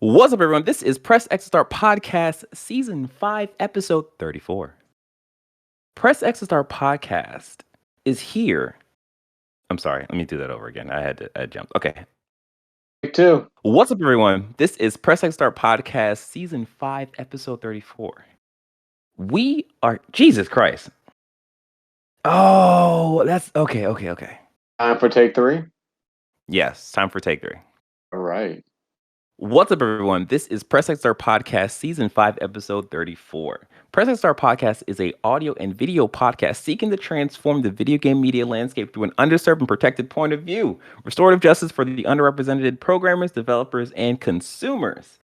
What's up, everyone? This is Press X to Start Podcast, Season 5, Episode 34. Press X to Start Podcast is here. I'm sorry, let me do that over again. I jumped. Okay. Me too. What's up, everyone? This is Press X to Start Podcast, Season 5, Episode 34. We are... Jesus Christ. Oh, that's... Okay. Time for take 3? Yes, time for Take 3. All right. What's up, everyone? This is Press X Star Podcast, Season 5, Episode 34. Press X Star Podcast is a audio and video podcast seeking to transform the video game media landscape through an underserved and protected point of view. Restorative justice for the underrepresented programmers, developers, and consumers.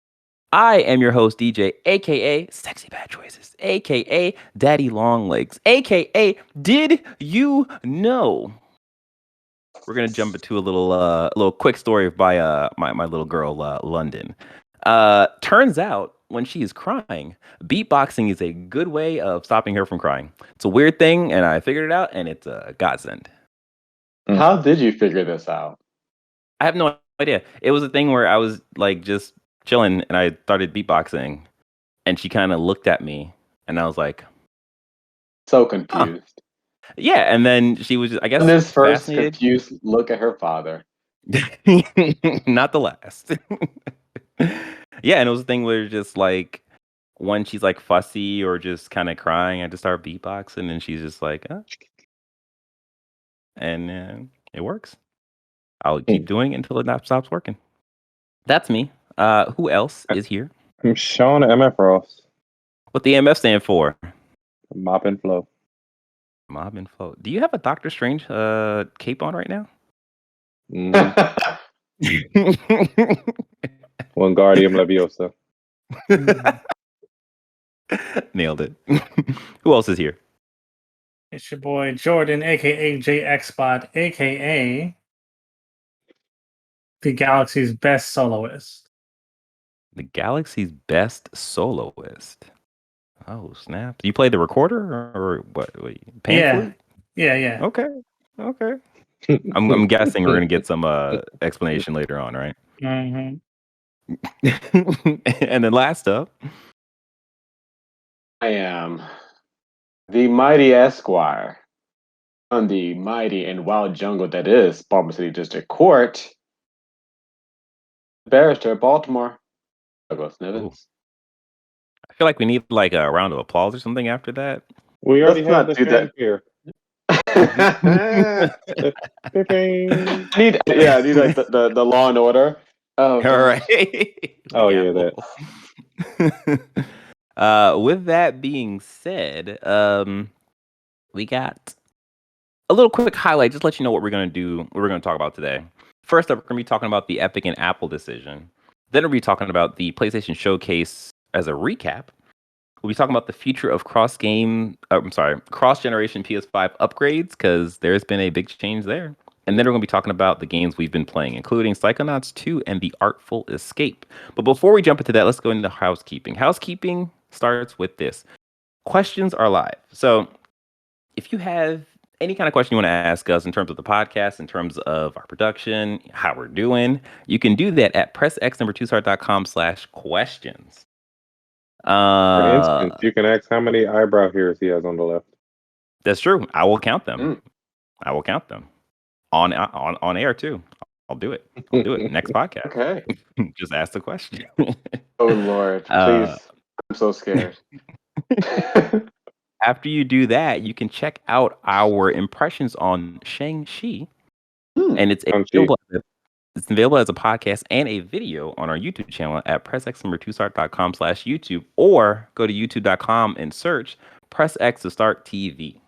I am your host, DJ, a.k.a. Sexy Bad Choices, a.k.a. Daddy Longlegs, a.k.a. Did You Know? We're gonna jump into a little quick story by my little girl London. Turns out when she is crying, beatboxing is a good way of stopping her from crying. It's a weird thing, and I figured it out, and it's a godsend. How did you figure this out? I have no idea. It was a thing where I was like just chilling, and I started beatboxing, and she kind of looked at me, and I was like, So confused. yeah. And then she was, I guess, And this first fascinated. confused look at her father. Not the last. Yeah, and it was a thing where just like when she's like fussy or just kind of crying, I just start beatboxing, and she's just like, and it works. I'll keep doing it until it stops working. That's me. Who else is here? I'm Sean MF Ross. What the MF stand for? Mop and Flow. Mob and Flow. Do you have a Doctor Strange cape on right now? Wingardium Leviosa. Nailed it. Who else is here? It's your boy Jordan, aka JXBot, aka the galaxy's best soloist. The galaxy's best soloist. Oh, snap. Do you play the recorder or what? Painfully? Yeah. Okay. I'm guessing we're going to get some explanation later on, right? Mm-hmm. And then last up, I am the mighty Esquire on the mighty and wild jungle that is Baltimore City District Court. Barrister, Baltimore. Douglas Nivens. I feel like we need like a round of applause or something after that. We already have the do that. here. I need like the Law and Order. All right. Oh yeah, that. With that being said, we got a little quick highlight. Just to let you know what we're gonna do. What we're gonna talk about today. First up, we're gonna be talking about the Epic and Apple decision. Then we'll be talking about the PlayStation Showcase as a recap. We'll be talking about the future of cross-generation PS5 upgrades, because there's been a big change there. And then we're going to be talking about the games we've been playing, including Psychonauts 2 and the Artful Escape. But before we jump into that, let's go into housekeeping. Housekeeping starts with this. Questions are live. So if you have any kind of question you want to ask us in terms of the podcast, in terms of our production, how we're doing, you can do that at pressx2start.com/questions. For instance, you can ask how many eyebrow hairs he has on the left. That's true. I will count them. I will count them on air too. I'll do it. Next podcast. Okay. Just ask the question. Oh Lord, please! I'm so scared. After you do that, you can check out our impressions on Shang-Chi, and it's available as a podcast and a video on our YouTube channel at pressx2start.com/YouTube, or go to youtube.com and search Press X to Start TV.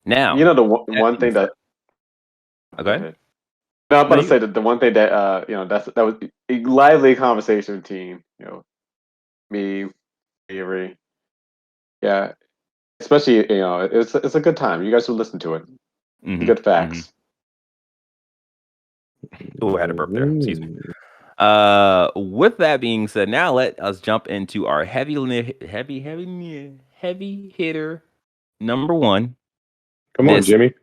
Now, you know the one thing that. Okay. No, I'm about to say that the one thing that that was a lively conversation team. Me, Avery. Yeah, especially it's a good time. You guys will listen to it. Mm-hmm. Good facts. Oh, I had a burp there. Excuse me. With that being said, now let us jump into our heavy hitter number one. Come on, Jimmy.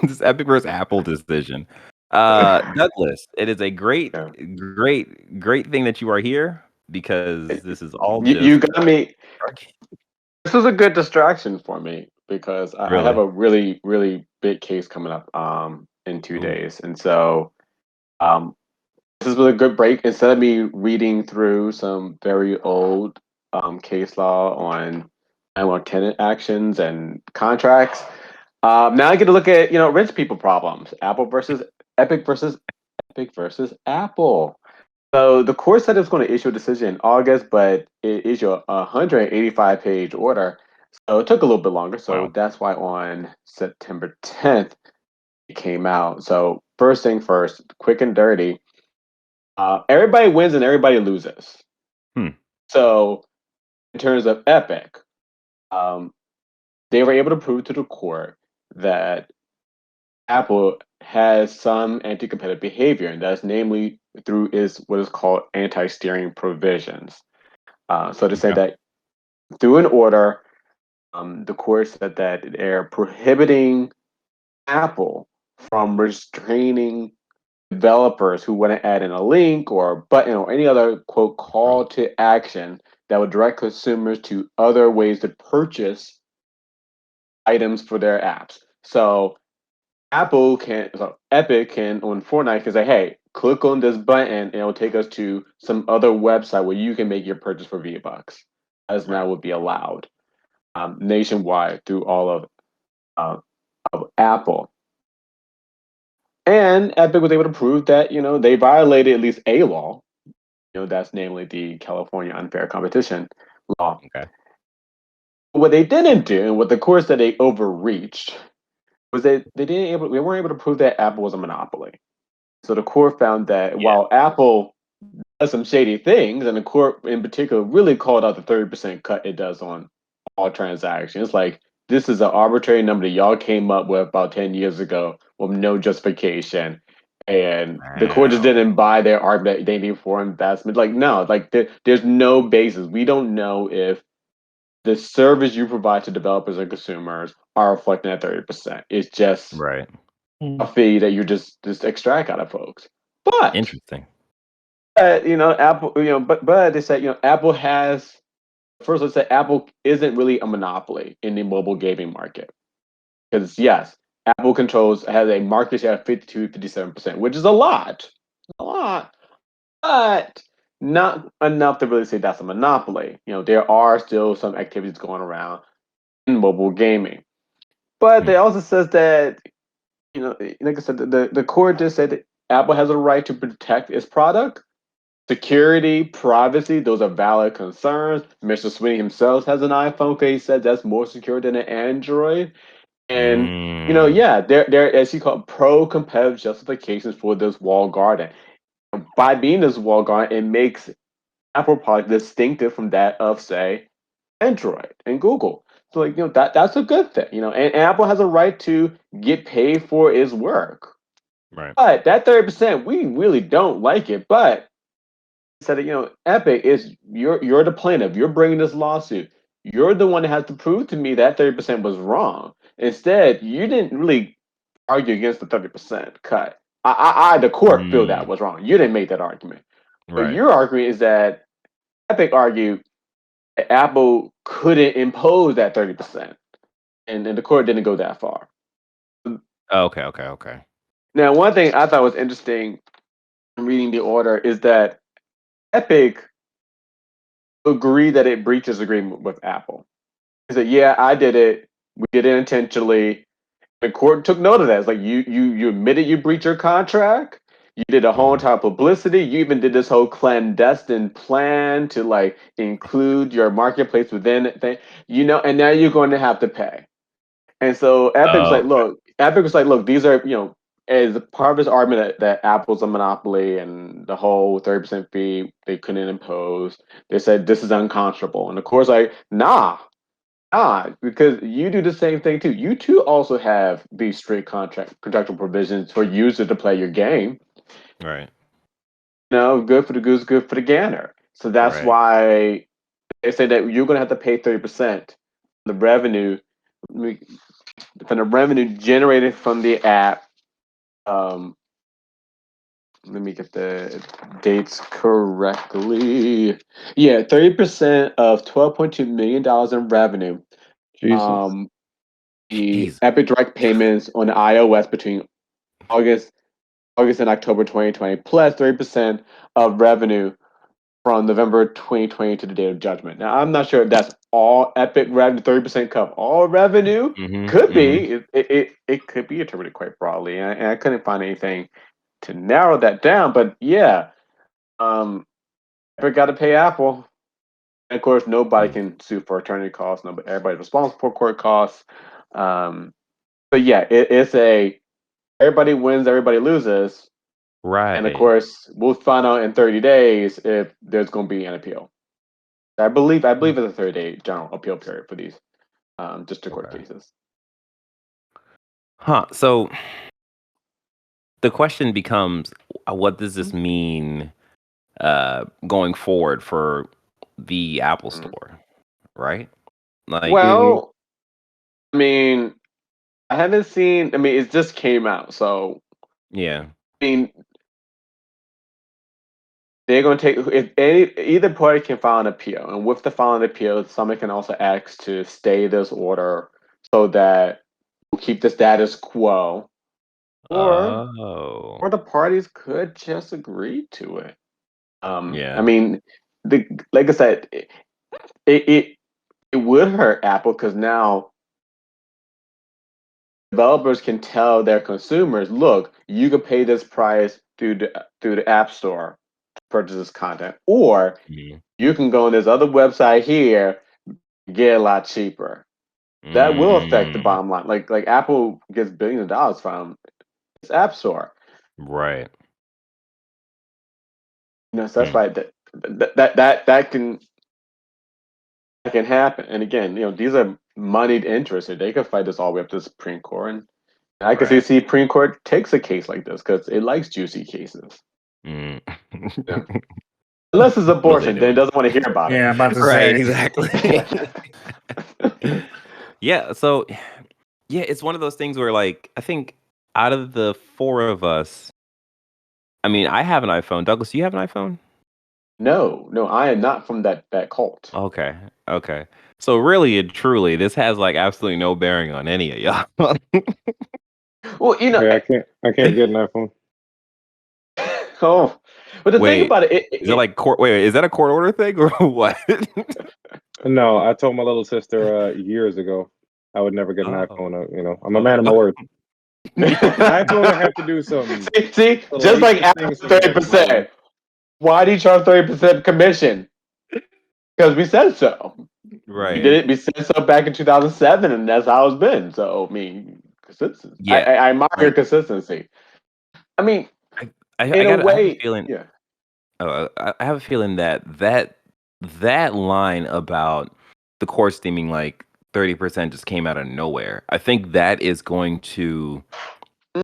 This Epic vs. Apple decision. Douglas, it is a great, Yeah. great thing that you are here because this is all You just got me. This was a good distraction for me because I have really. a really, really big case coming up in 2 days. And so this was a good break. Instead of me reading through some very old case law on tenant actions and contracts, now I get to look at rich people problems. Epic versus Apple. So the court said it was going to issue a decision in August, but it issued a 185-page order. So it took a little bit longer. So Wow. that's why on September 10th it came out. So first thing first, quick and dirty. Everybody wins and everybody loses. Hmm. So in terms of Epic, um, they were able to prove to the court that Apple has some anti-competitive behavior, and that's namely through what is called anti-steering provisions. So to say Okay. that through an order, the court said that they're prohibiting Apple from restraining developers who want to add in a link or a button or any other quote call to action that would direct consumers to other ways to purchase items for their apps. So Epic can on Fortnite can say, hey, click on this button and it'll take us to some other website where you can make your purchase for V-Bucks. As now would be allowed nationwide through all of Apple. And Epic was able to prove that, they violated at least a law. That's namely the California Unfair Competition law. Okay. What they didn't do, and what the court said they overreached, was that they weren't able to prove that Apple was a monopoly. So the court found that Yeah. while Apple does some shady things, and the court in particular really called out the 30% cut it does on all transactions. Like, this is an arbitrary number that y'all came up with about 10 years ago with no justification. And the court just Wow. didn't buy their argument that they need for investment. Like, no, like there's no basis. We don't know if the service you provide to developers and consumers are reflecting that 30%. It's just Right. a fee that you just extract out of folks. But Interesting. Apple, but they said, Apple has first. Let's say Apple isn't really a monopoly in the mobile gaming market because yes, Apple has a market share of 52-57%, which is a lot, but not enough to really say that's a monopoly. There are still some activities going around in mobile gaming, but they also says that like I said, the court just said that Apple has a right to protect its product. Security, privacy, those are valid concerns. Mr. Sweeney himself has an iPhone because he said that's more secure than an Android. And Mm, yeah, there as you call pro-competitive justifications for this walled garden. By being this walled garden, it makes Apple product distinctive from that of, say, Android and Google. So like that's a good thing, and Apple has a right to get paid for its work. right. But that 30%, we really don't like it. But said that Epic is you're the plaintiff. You're bringing this lawsuit. You're the one that has to prove to me that 30% was wrong. Instead, you didn't really argue against the 30% cut. The court feel that Mm, was wrong. You didn't make that argument. What right. you're arguing is that Epic argued that Apple couldn't impose that 30%, and the court didn't go that far. Okay. Okay. Okay. Now, one thing I thought was interesting in reading the order is that Epic agreed that it breaches agreement with Apple. He said, "Yeah, I did it. We did it intentionally." The court took note of that. It's like you admitted you breached your contract. You did a whole Mm, entire publicity. You even did this whole clandestine plan to like include your marketplace within it thing. And now you're going to have to pay. And so okay. Epic was like, look, these are as part of his argument that Apple's a monopoly and the whole 30% fee they couldn't impose. They said this is unconscionable, and the court's like, nah, because you do the same thing too. You too also have these strict contractual provisions for users to play your game. Right. Good for the goose, good for the gander. So that's Right. why they say that you're going to have to pay 30% the revenue from the revenue generated from the app, um, let me get the dates correctly. Yeah, 30% of $12.2 million in revenue. Jesus. The Jeez. Epic Direct payments on iOS between August and October 2020, plus 30% of revenue from November 2020 to the date of judgment. Now, I'm not sure if that's all Epic revenue, 30% cover all revenue. Could be. It could be interpreted quite broadly, and I couldn't find anything to narrow that down. But yeah, Epic got to pay Apple. And of course, nobody can sue for attorney costs. Nobody, everybody's responsible for court costs. But yeah, it's a everybody wins, everybody loses. Right. And of course, we'll find out in 30 days if there's going to be an appeal. I believe it's a 30-day general appeal period for these district court cases. Huh. So the question becomes, what does this mean going forward for the Apple Store, right? Like, well, I mean, I haven't seen. I mean, it just came out, so yeah. I mean, they're going to take if either party can file an appeal, and with the filing appeal, someone can also ask to stay this order so that we'll keep the status quo, or the parties could just agree to it. I mean, like I said, it would hurt Apple because now developers can tell their consumers, look, you can pay this price through the App Store to purchase this content, or you can go on this other website here, get a lot cheaper. That will affect the bottom line. Like Apple gets billions of dollars from its App Store. Right. So that's why that can happen. And again, these are moneyed interests. They could fight this all the way up to the Supreme Court. And I can see Supreme Court takes a case like this because it likes juicy cases. Yeah. Unless it's abortion, then it doesn't want to hear about it. Yeah, about to Right, say. exactly. Yeah, so it's one of those things where, like, I think out of the four of us, I mean, I have an iPhone. Douglas, do you have an iPhone? No, I am not from that cult. Okay. So really and truly, this has like absolutely no bearing on any of y'all. Well, Yeah, I can't get an iPhone. Oh, but the thing about it, is it like court? Wait, is that a court order thing or what? No, I told my little sister years ago I would never get an iPhone. I'm a man of my word. iPhone would have to do something. See, just like Apple 30%. Why do you charge 30% commission? Because we said so. Right. We did it. We said so back in 2007, and that's how it's been. So I mean, consistency. Yeah, I admire your consistency. I mean, I have a feeling. Yeah. I have a feeling that line about the course steaming like 30% just came out of nowhere. I think that is going to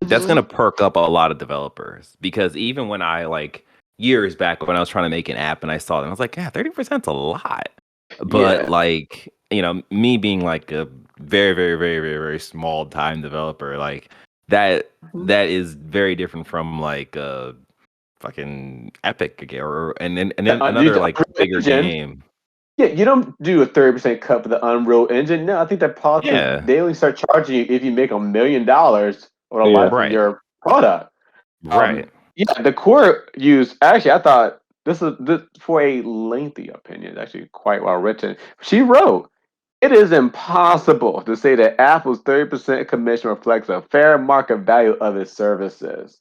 that's going to perk up a lot of developers, because even when I like years back when I was trying to make an app and I saw them, I was like, yeah, 30%'s a lot. But like, me being like a very, very, very, very, very small time developer, like that is very different from like fucking Epic and then another like bigger game. Yeah, you don't do a 30% cut for the Unreal Engine. No, I think that politics, they only start charging you if you make $1 million or the life of your product. Right. Yeah, the core use, actually, I thought this for a lengthy opinion, actually quite well written. She wrote, it is impossible to say that Apple's 30% commission reflects a fair market value of its services.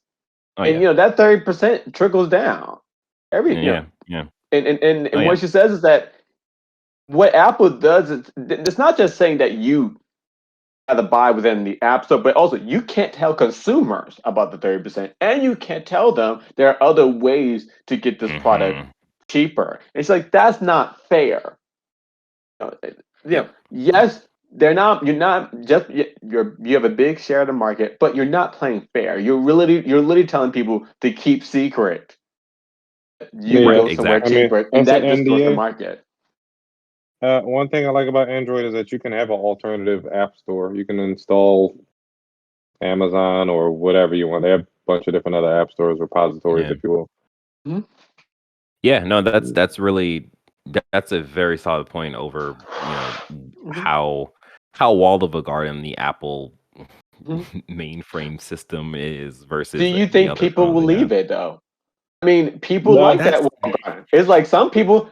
And that 30% trickles down. And what she says is that what Apple does is it's not just saying that you have to buy within the App Store, but also you can't tell consumers about the 30%, and you can't tell them there are other ways to get this product cheaper. It's like, that's not fair. Yes, they're not. You're not just you have a big share of the market, but you're not playing fair. You're literally telling people to keep secret. You go somewhere cheaper, and that distorts the market. One thing I like about Android is that you can have an alternative app store. You can install Amazon or whatever you want. They have bunch of different other app stores, repositories, if you will. Yeah, no, that's really that's a very solid point over how walled of a garden the Apple mainframe system is versus Do you the think other people phones will they have. leave it though? I mean, people like that walled garden. It's like some people,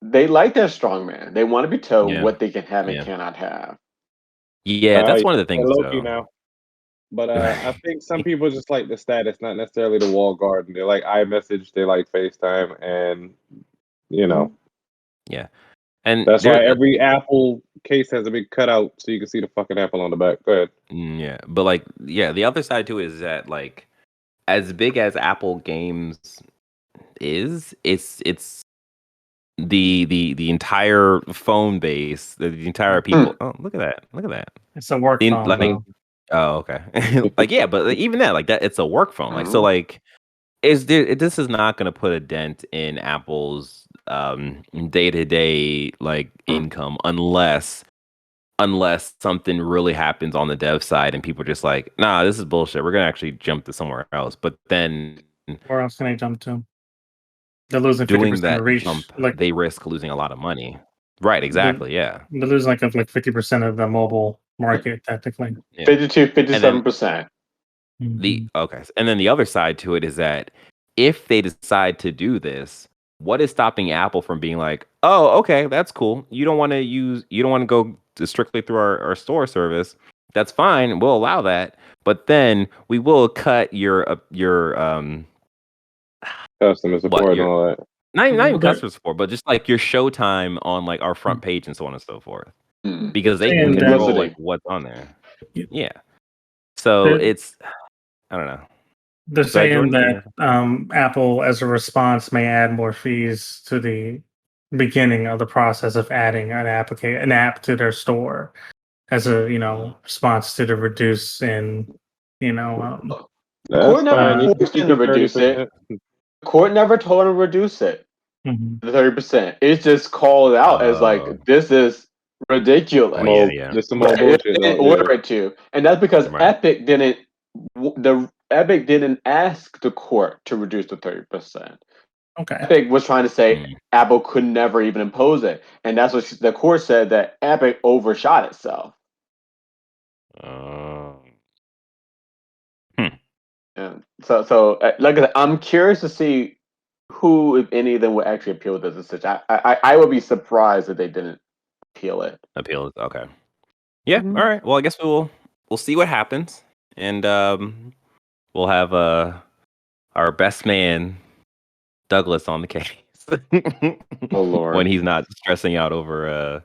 they like their strongman. They want to be told what they can have and cannot have. Yeah, that's one of the things. Low-key now. But I think some people just like the status, not necessarily the wall garden. They like iMessage, they like FaceTime, and yeah, and that's why every Apple case has a big cutout so you can see the fucking apple on the back. Go ahead. Yeah, but the other side too is that as big as Apple Games is, it's the entire phone base, the entire people. Oh, look at that! It's a work phone. Oh, okay. But even that, it's a work phone. This is not going to put a dent in Apple's day-to-day income unless something really happens on the dev side and people are just like, nah, this is bullshit. We're gonna actually jump to somewhere else. But then where else can they jump to? They're losing 50% doing that of reach. jump, they risk losing a lot of money. Right, exactly. Yeah. They lose 50% of the mobile market technically. 57%. And then the other side to it is that if they decide to do this, what is stopping Apple from being like, oh, okay, that's cool. You don't want to go strictly through our store service. That's fine. We'll allow that. But then we will cut your customer support and all that. Not even customer support, but just your showtime on our front page and so on and so forth. Because they can control what's on there. Yeah. So it's, I don't know. They're saying that Apple, as a response, may add more fees to the beginning of the process of adding an app to their store, as a response to the reduce in Court never forced them to reduce it. Court never told them to reduce it. The 30%. It's just called out as this is ridiculous. Just some more bullshit. They didn't order it to, and that's because Epic didn't. Epic didn't ask the court to reduce the 30%. Okay. Epic was trying to say Apple could never even impose it, and that's what the court said, that Epic overshot itself. And so like I said, I'm curious to see who, if any of them, would actually appeal this decision. I would be surprised if they didn't appeal it. Okay. Yeah. All right. Well, I guess we'll see what happens, and we'll have our best man Douglas on the case. Oh Lord! When he's not stressing out over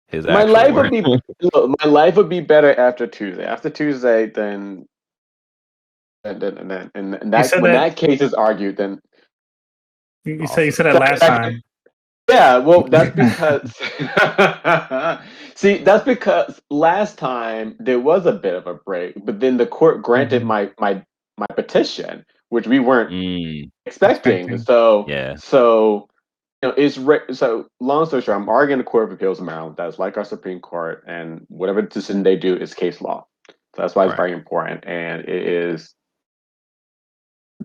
his. My life would be my life would be better after Tuesday. After Tuesday, then that case is argued, then you said that last time. Yeah, well, that's because that's because last time there was a bit of a break, but then the court granted my petition, which we weren't expecting. So so long story short, I'm arguing the Court of Appeals in Maryland. That's like our Supreme Court, and whatever decision they do is case law. So that's why it's very important, and it is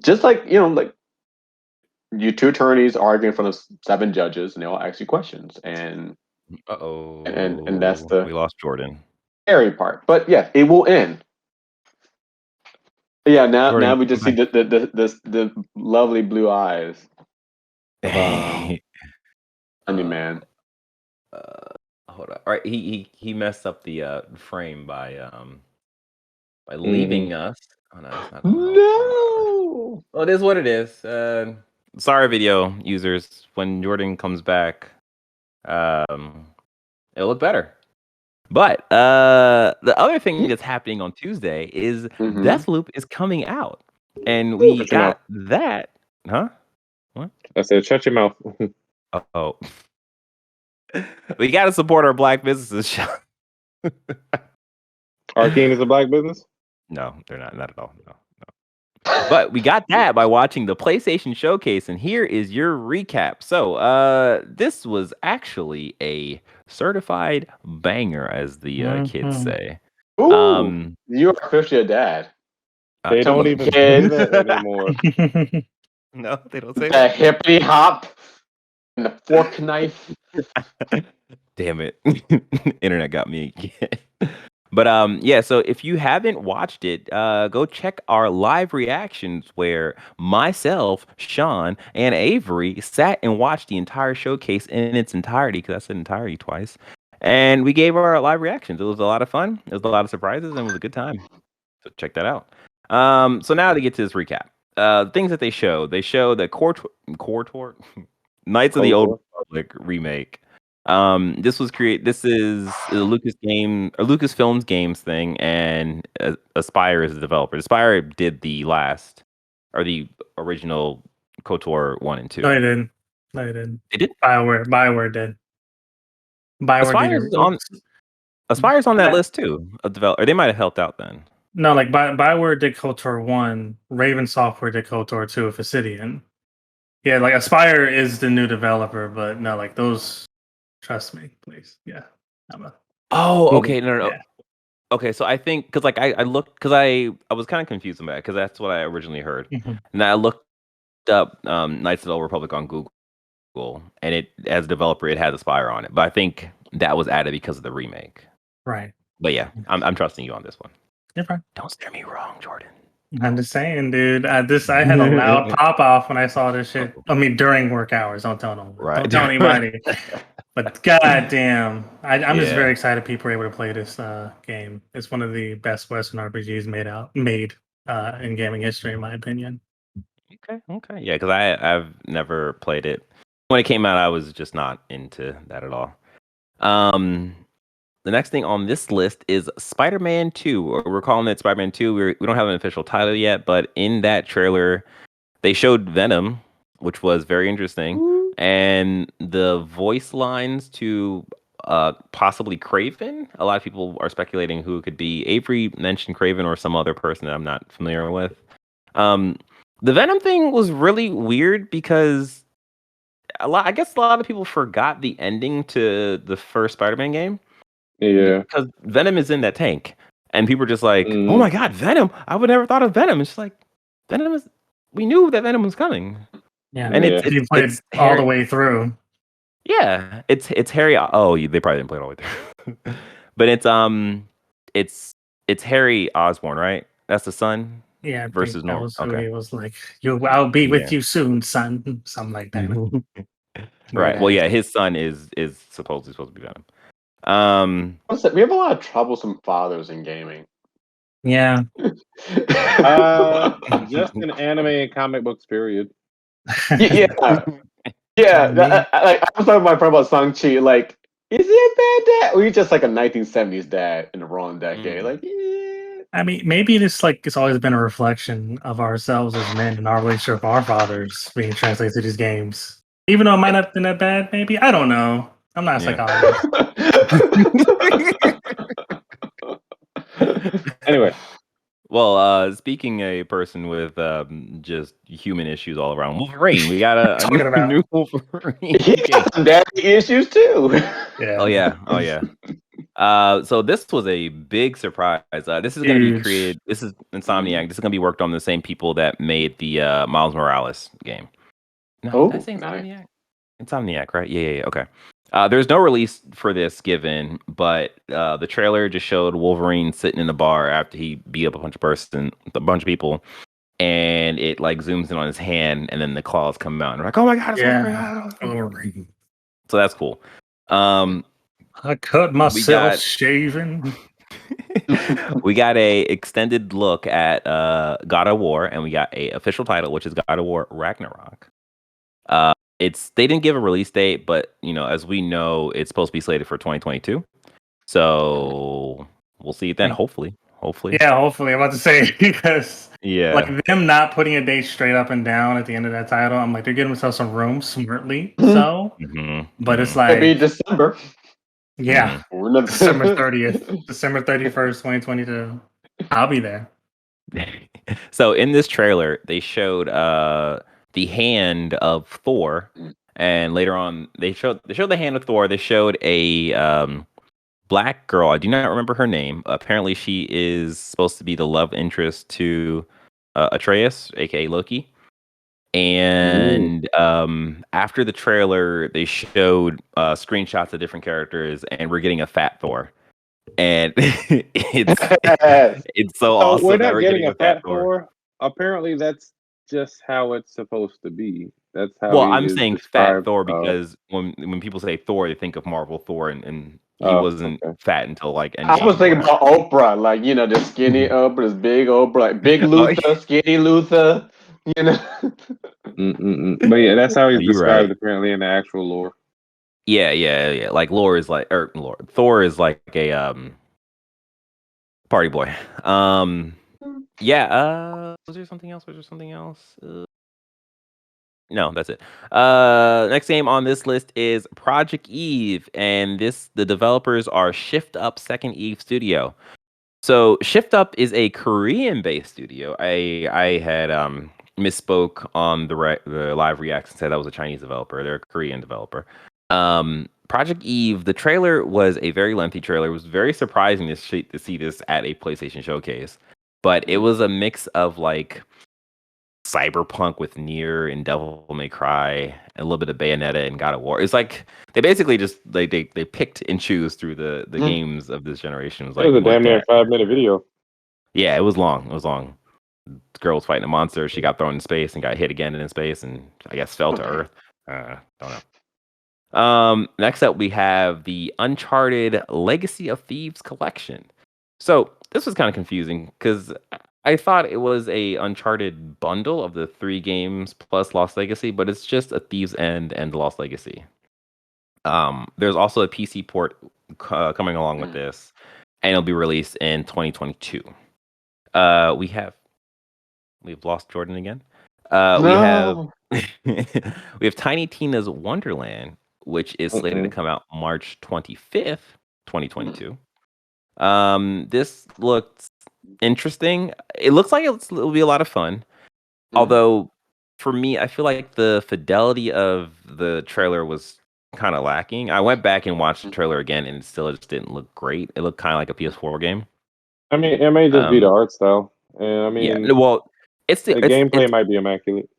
just you two attorneys arguing in front of 7 judges, and they all ask you questions, and and that's we lost Jordan. Scary part, but yeah, it will end. Yeah, now we just see the lovely blue eyes of Man. Hold on. All right, he messed up the frame by leaving us. Oh no, it's not gonna help. No. Well, it is what it is. Sorry, video users. When Jordan comes back, it'll look better. But the other thing that's happening on Tuesday is Deathloop is coming out, and we got that. Huh? What? I said, shut your mouth. Oh. We got to support our black businesses. Arcane is a black business? No, they're not at all. No. But we got that by watching the PlayStation Showcase, and here is your recap. So, this was actually a certified banger, as the kids say. Ooh, you're officially a dad. They don't even say that anymore. No, they don't say The that. hippity hop and the fork knife. Damn it. Internet got me again. But yeah, so if you haven't watched it, go check our live reactions where myself, Sean, and Avery sat and watched the entire showcase in its entirety, because I said entirety twice. And we gave our live reactions. It was a lot of fun. It was a lot of surprises, and it was a good time. So check that out. So now to get to this recap. Things that they show the Core Knights of the Old Republic remake. This is a Lucasfilms games thing, and Aspire is the developer. Aspire did the original KOTOR 1 and 2. No, they didn't. No, they didn't. They did? Bioware did. Aspire's on that list too of developer. They might have helped out then. No, like Bioware did KOTOR 1, Raven Software did KOTOR 2 with Obsidian. Yeah, like Aspire is the new developer, but no, like those, trust me, please. Yeah. Okay. No. Yeah. Okay, so I think because like I looked, because I was kind of confused about it, because that's what I originally heard, and I looked up Knights of the Old Republic on Google, and it, as a developer, it has Aspire on it, but I think that was added because of the remake. Right. But yeah, I'm trusting you on this one. You're fine. Don't steer me wrong, Jordan. I'm just saying, dude. I had a loud pop off when I saw this shit. I mean, during work hours. Don't tell no one. Right. Don't tell anybody. But goddamn, I'm just very excited people are able to play this game. It's one of the best Western RPGs made in gaming history, in my opinion. Okay. Yeah, because I've never played it. When it came out, I was just not into that at all. The next thing on this list is Spider-Man 2. Or we're calling it Spider-Man 2. We don't have an official title yet, but in that trailer, they showed Venom, which was very interesting, and the voice lines to possibly Kraven. A lot of people are speculating who it could be. Avery mentioned Kraven or some other person that I'm not familiar with. The Venom thing was really weird because I guess a lot of people forgot the ending to the first Spider-Man game. Yeah, because Venom is in that tank, and people are just like, "Oh my god, Venom! I would never thought of Venom." It's like Venom is. We knew that Venom was coming. Yeah, and it's all the way through. Yeah, it's Harry. Oh, they probably didn't play it all the way through, but it's Harry Osborn, right? That's the son. Yeah, versus normal. Okay, it was like I'll be with you soon, son. Something like that. Right. Well, yeah, his son is supposed to be Venom. We have a lot of troublesome fathers in gaming. Yeah. Just in anime and comic books, period. Yeah. I was talking to my friend about Shang-Chi. Like, is he a bad dad, or you just like a 1970s dad in the wrong decade? Like, yeah. I mean, maybe it's always been a reflection of ourselves as men and our relationship with our fathers being translated to these games. Even though it might not have been that bad, maybe. I don't know. I'm not a psychologist. Anyway. Well, speaking a person with just human issues all around, Wolverine. We got a new Wolverine. He got some daddy issues too. Yeah. Oh yeah. So this was a big surprise. This is going to be created. This is Insomniac. This is going to be worked on the same people that made the Miles Morales game. No, did I say Insomniac? Insomniac, right? Yeah. Okay. There's no release for this given, but the trailer just showed Wolverine sitting in a bar after he beat up a bunch of people, and it like zooms in on his hand, and then the claws come out, and we're like, "Oh my god, it's Wolverine!" So that's cool. I cut myself shaving. We got a extended look at God of War, and we got a official title, which is God of War Ragnarok. They didn't give a release date, but as we know, it's supposed to be slated for 2022. So we'll see it then. Hopefully. Yeah, hopefully. I'm about to say because like them not putting a date straight up and down at the end of that title, I'm like they're giving themselves some room smartly. So, but it's like maybe December. Yeah, December 30th, December 31st, 2022. I'll be there. So in this trailer, they showed the hand of Thor, and later on they showed the hand of Thor. They showed a black girl. I do not remember her name. Apparently, she is supposed to be the love interest to Atreus, aka Loki. And after the trailer, they showed screenshots of different characters, and we're getting a fat Thor. And it's so awesome. We're that not getting a fat Thor. Thor. Apparently, that's just how it's supposed to be. That's how. Well, he I'm is saying fat described. Thor because when people say Thor, they think of Marvel Thor, and he wasn't fat until like Endgame. I was thinking about Oprah, like the skinny Oprah, this big Oprah, like big Luther, skinny Luther, But yeah, that's how he's described apparently in the actual lore. Yeah. Like Thor is like a party boy. Yeah. Was there something else? No, that's it. Next game on this list is Project Eve, and the developers are Shift Up Second Eve Studio. So Shift Up is a Korean-based studio. I had misspoke on the live reaction and said that was a Chinese developer. They're a Korean developer. Project Eve, the trailer was a very lengthy trailer. It was very surprising to see this at a PlayStation showcase. But it was a mix of like Cyberpunk with Nier and Devil May Cry and a little bit of Bayonetta and God of War. It's like they basically just they picked and choose through the games of this generation. It was a damn near 5-minute video. Yeah, it was long. The girl was fighting a monster. She got thrown in space and got hit again in space, and I guess fell to Earth. Don't know. Next up, we have the Uncharted Legacy of Thieves collection. So this was kind of confusing because I thought it was a Uncharted bundle of the 3 games plus Lost Legacy, but it's just a Thieves End and Lost Legacy. There's also a PC port coming along with this, and it'll be released in 2022. We've lost Jordan again. No. We have Tiny Tina's Wonderland, which is slated to come out March 25th, 2022. This looks interesting. It looks like it'll be a lot of fun. Although, for me, I feel like the fidelity of the trailer was kind of lacking. I went back and watched the trailer again, and it still just didn't look great. It looked kind of like a PS4 game. I mean, it may just be the art style. And I mean, well, the gameplay might be immaculate.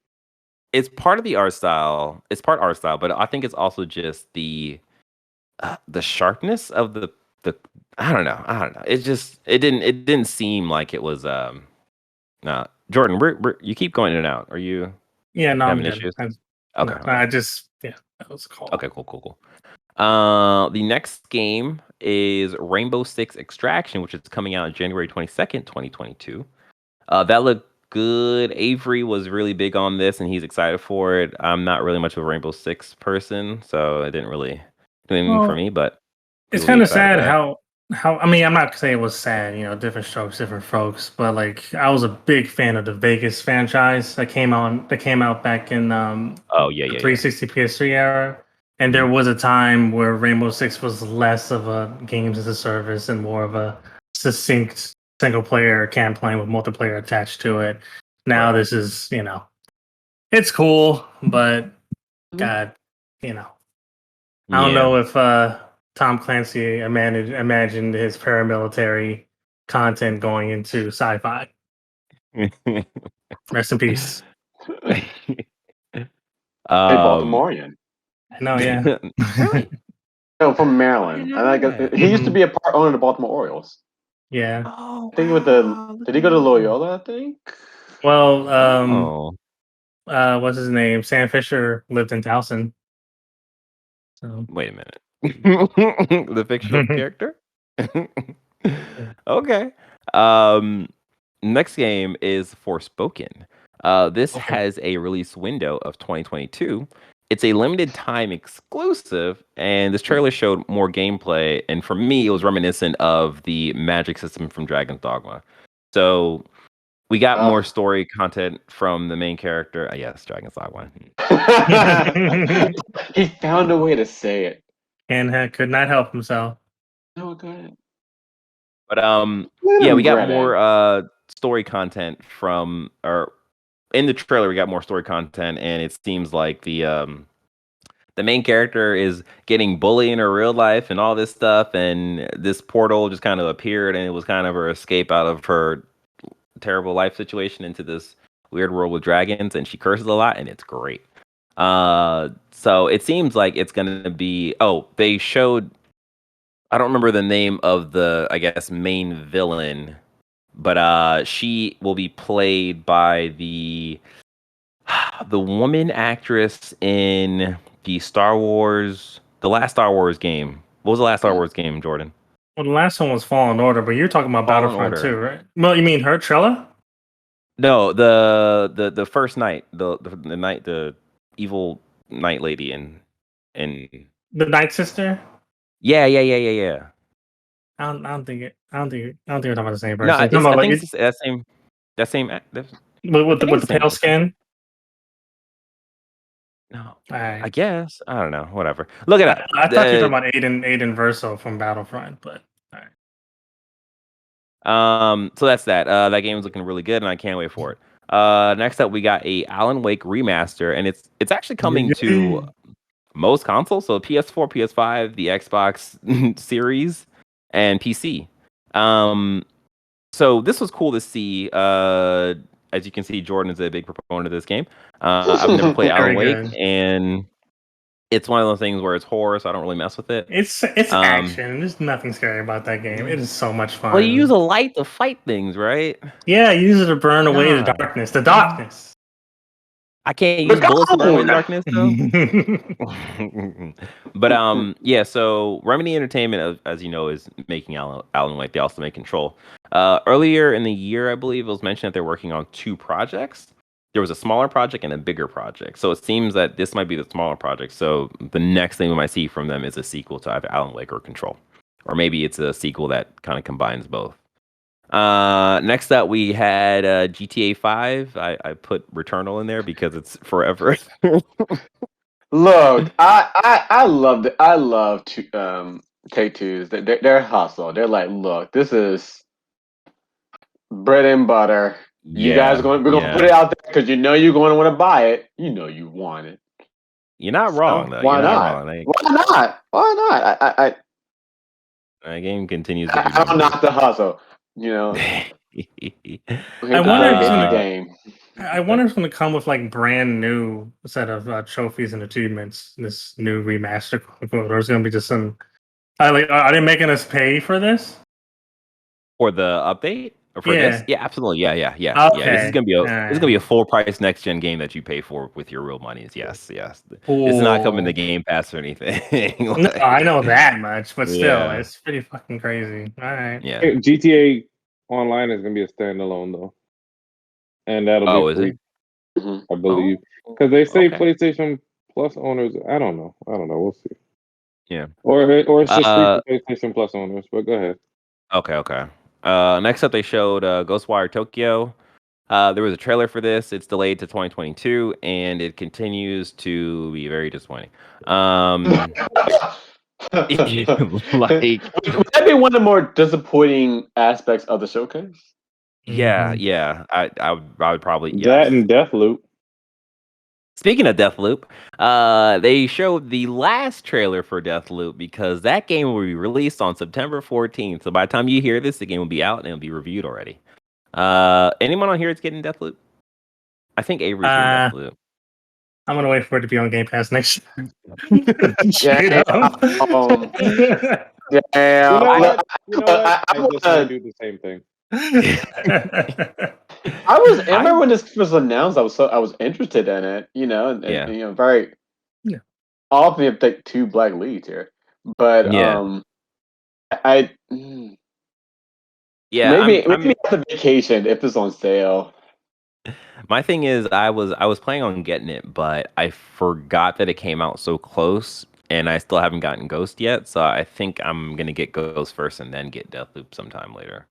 It's part of the art style. It's part art style, but I think it's also just the sharpness of the. I don't know. It didn't seem like it was. No, Jordan, you keep going in and out. Are you? Yeah, no, having I'm issues? good. Okay. That was a call. Okay, cool. The next game is Rainbow Six Extraction, which is coming out on January 22nd, 2022. That looked good. Avery was really big on this, and he's excited for it. I'm not really much of a Rainbow Six person, so it didn't really do anything for me. But it's kind of sad how I mean, I'm not saying it was sad. Different strokes, different folks. But like, I was a big fan of the Vegas franchise that came out back in the 360 PS3 era. And there was a time where Rainbow Six was less of a games as a service and more of a succinct single player campaign with multiplayer attached to it. Now this is, it's cool, but God, I don't know if Tom Clancy imagined his paramilitary content going into sci-fi. Rest in peace. Baltimorean. I know, yeah. No, from Maryland. He used to be a part owner of the Baltimore Orioles. Yeah. I think did he go to Loyola, I think? Well, what's his name? Sam Fisher lived in Towson. So. Wait a minute. The fictional character? Okay. Next game is Forspoken. This has a release window of 2022. It's a limited time exclusive, and this trailer showed more gameplay, and for me, it was reminiscent of the magic system from Dragon's Dogma. So we got more story content from the main character. Yes, Dragon's Dogma. He found a way to say it. And could not help himself. No, go ahead. But we got more story content in the trailer. We got more story content, and it seems like the main character is getting bullied in her real life and all this stuff, and this portal just kind of appeared, and it was kind of her escape out of her terrible life situation into this weird world with dragons, and she curses a lot, and it's great. So it seems like it's gonna be. Oh, they showed. I don't remember the name of the, I guess, main villain, but she will be played by the woman actress in the last Star Wars game. What was the last Star Wars game, Jordan? Well, the last one was Fallen Order, but you're talking about Fallen Battlefront Order. too, right? Well, you mean her, Trella? No, the first knight, the knight, the evil knight lady, and The Night Sister? yeah. I don't think we're talking about the same No, person. it's, I think Like, it's that same. with I think the it's the same pale person. skin. No, I I guess I don't know. Whatever. Look it up. I thought you were talking about Aiden Verso from Battlefront, but all right. So that's that. That game is looking really good, and I can't wait for it. Next up, we got a Alan Wake remaster, and it's actually coming to most consoles, so PS4, PS5, the Xbox Series, and PC. So this was cool to see. As you can see, Jordan is a big proponent of this game. I've never played Alan Wake, and it's one of those things where it's horror, so I don't really mess with it. It's action. There's nothing scary about that game. It is so much fun. Well, you use a light to fight things, right? Yeah, you use it to burn away the darkness. The darkness. I can't use bullets to burn away the darkness, though. But yeah. So Remedy Entertainment, as you know, is making Alan Wake. They also make Control. Earlier in the year, I believe it was mentioned that they're working on 2 projects. There was a smaller project and a bigger project. So it seems that this might be the smaller project. So the next thing we might see from them is a sequel to either Alan Wake or Control, or maybe it's a sequel that kind of combines both. Next up, we had GTA 5. I put Returnal in there because it's forever. Look, I loved it. I love Take-Two's. They're hustle. They're like, look, this is bread and butter. You guys we're gonna put it out there because you know you're going to want to buy it. You know you want it. You're not wrong, though. Why You're not not? wrong. Why not? Why not? The game continues to be I don't knock the hustle. You know. I wonder if the game. I wonder if it's going to come with like brand new set of trophies and achievements. This new remaster, or is going to be just some. Are they making us pay for this? For the update? Or for this? Yeah, absolutely. Yeah. Okay. Yeah, this is gonna be a full price next gen game that you pay for with your real monies. Yes. It's not coming to Game Pass or anything. No, I know that much, but still, it's pretty fucking crazy. All right. Yeah. GTA Online is gonna be a standalone though, and that'll be free, I believe, because they say PlayStation Plus owners. I don't know. We'll see. Yeah. Or it's just free for PlayStation Plus owners. But go ahead. Okay. Next up, they showed Ghostwire Tokyo. There was a trailer for this. It's delayed to 2022, and it continues to be very disappointing. Would that be one of the more disappointing aspects of the showcase? Yeah. I would probably that and Deathloop. Speaking of Deathloop, they showed the last trailer for Deathloop because that game will be released on September 14th. So by the time you hear this, the game will be out and it'll be reviewed already. Anyone on here is getting Deathloop? I think Avery's getting Deathloop. I'm gonna wait for it to be on Game Pass next year. I just might do the same thing. I remember when this was announced. I was interested in it, you know, and you know, very often you have to take 2 black leads here, but maybe after vacation if it's on sale. My thing is, I was planning on getting it, but I forgot that it came out so close, and I still haven't gotten Ghost yet. So I think I'm gonna get Ghost first and then get Deathloop sometime later.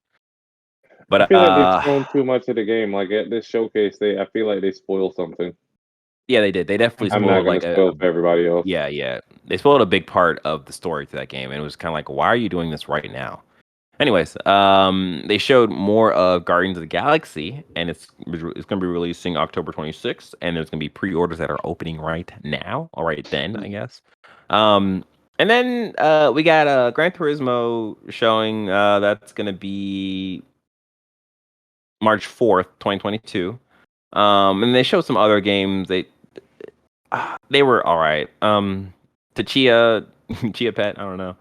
But I feel like they've thrown too much of the game. Like at this showcase, I feel like they spoiled something. Yeah, they did. They definitely spoiled. I'm not gonna spoil for everybody else. Yeah. They spoiled a big part of the story to that game, and it was kind of like, why are you doing this right now? Anyways, they showed more of Guardians of the Galaxy, and it's going to be releasing October 26th, and there's going to be pre-orders that are opening right now, or right then, I guess. And then we got Gran Turismo showing that's going to be March 4th, 2022. And they showed some other games. They were all right. Tchia, Tchia Pet, I don't know.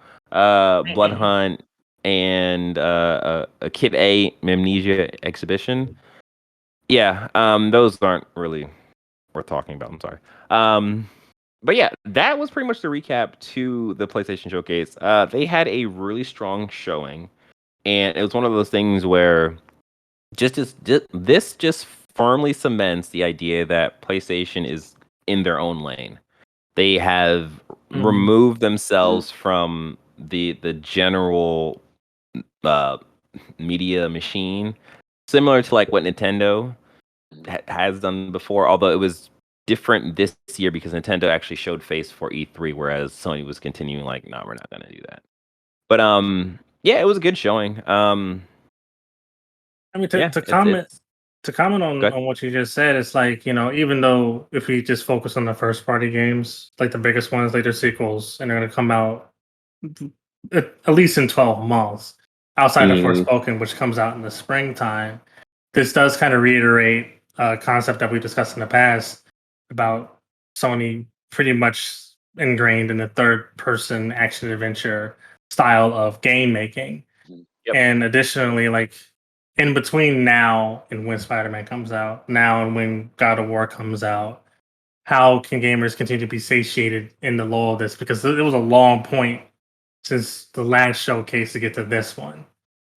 Blood Hunt and a Kid A Amnesia Exhibition. Yeah, those aren't really worth talking about. I'm sorry. But yeah, that was pretty much the recap to the PlayStation Showcase. They had a really strong showing, and it was one of those things where this just firmly cements the idea that PlayStation is in their own lane. They have removed themselves from the general media machine, similar to like what Nintendo has done before, although it was different this year because Nintendo actually showed face for E3, whereas Sony was continuing like, no, we're not gonna do that. But yeah, it was a good showing. I mean, to comment on what you just said, it's like, even though if we just focus on the first party games, like the biggest ones, like their sequels, and they're gonna come out at least in 12 months, outside of Forspoken, which comes out in the springtime. This does kind of reiterate a concept that we discussed in the past about Sony pretty much ingrained in the third-person action-adventure style of game making. Yep. And additionally, like in between now and when Spider-Man comes out, now and when God of War comes out, how can gamers continue to be satiated in the lull of this? Because it was a long point since the last showcase to get to this one.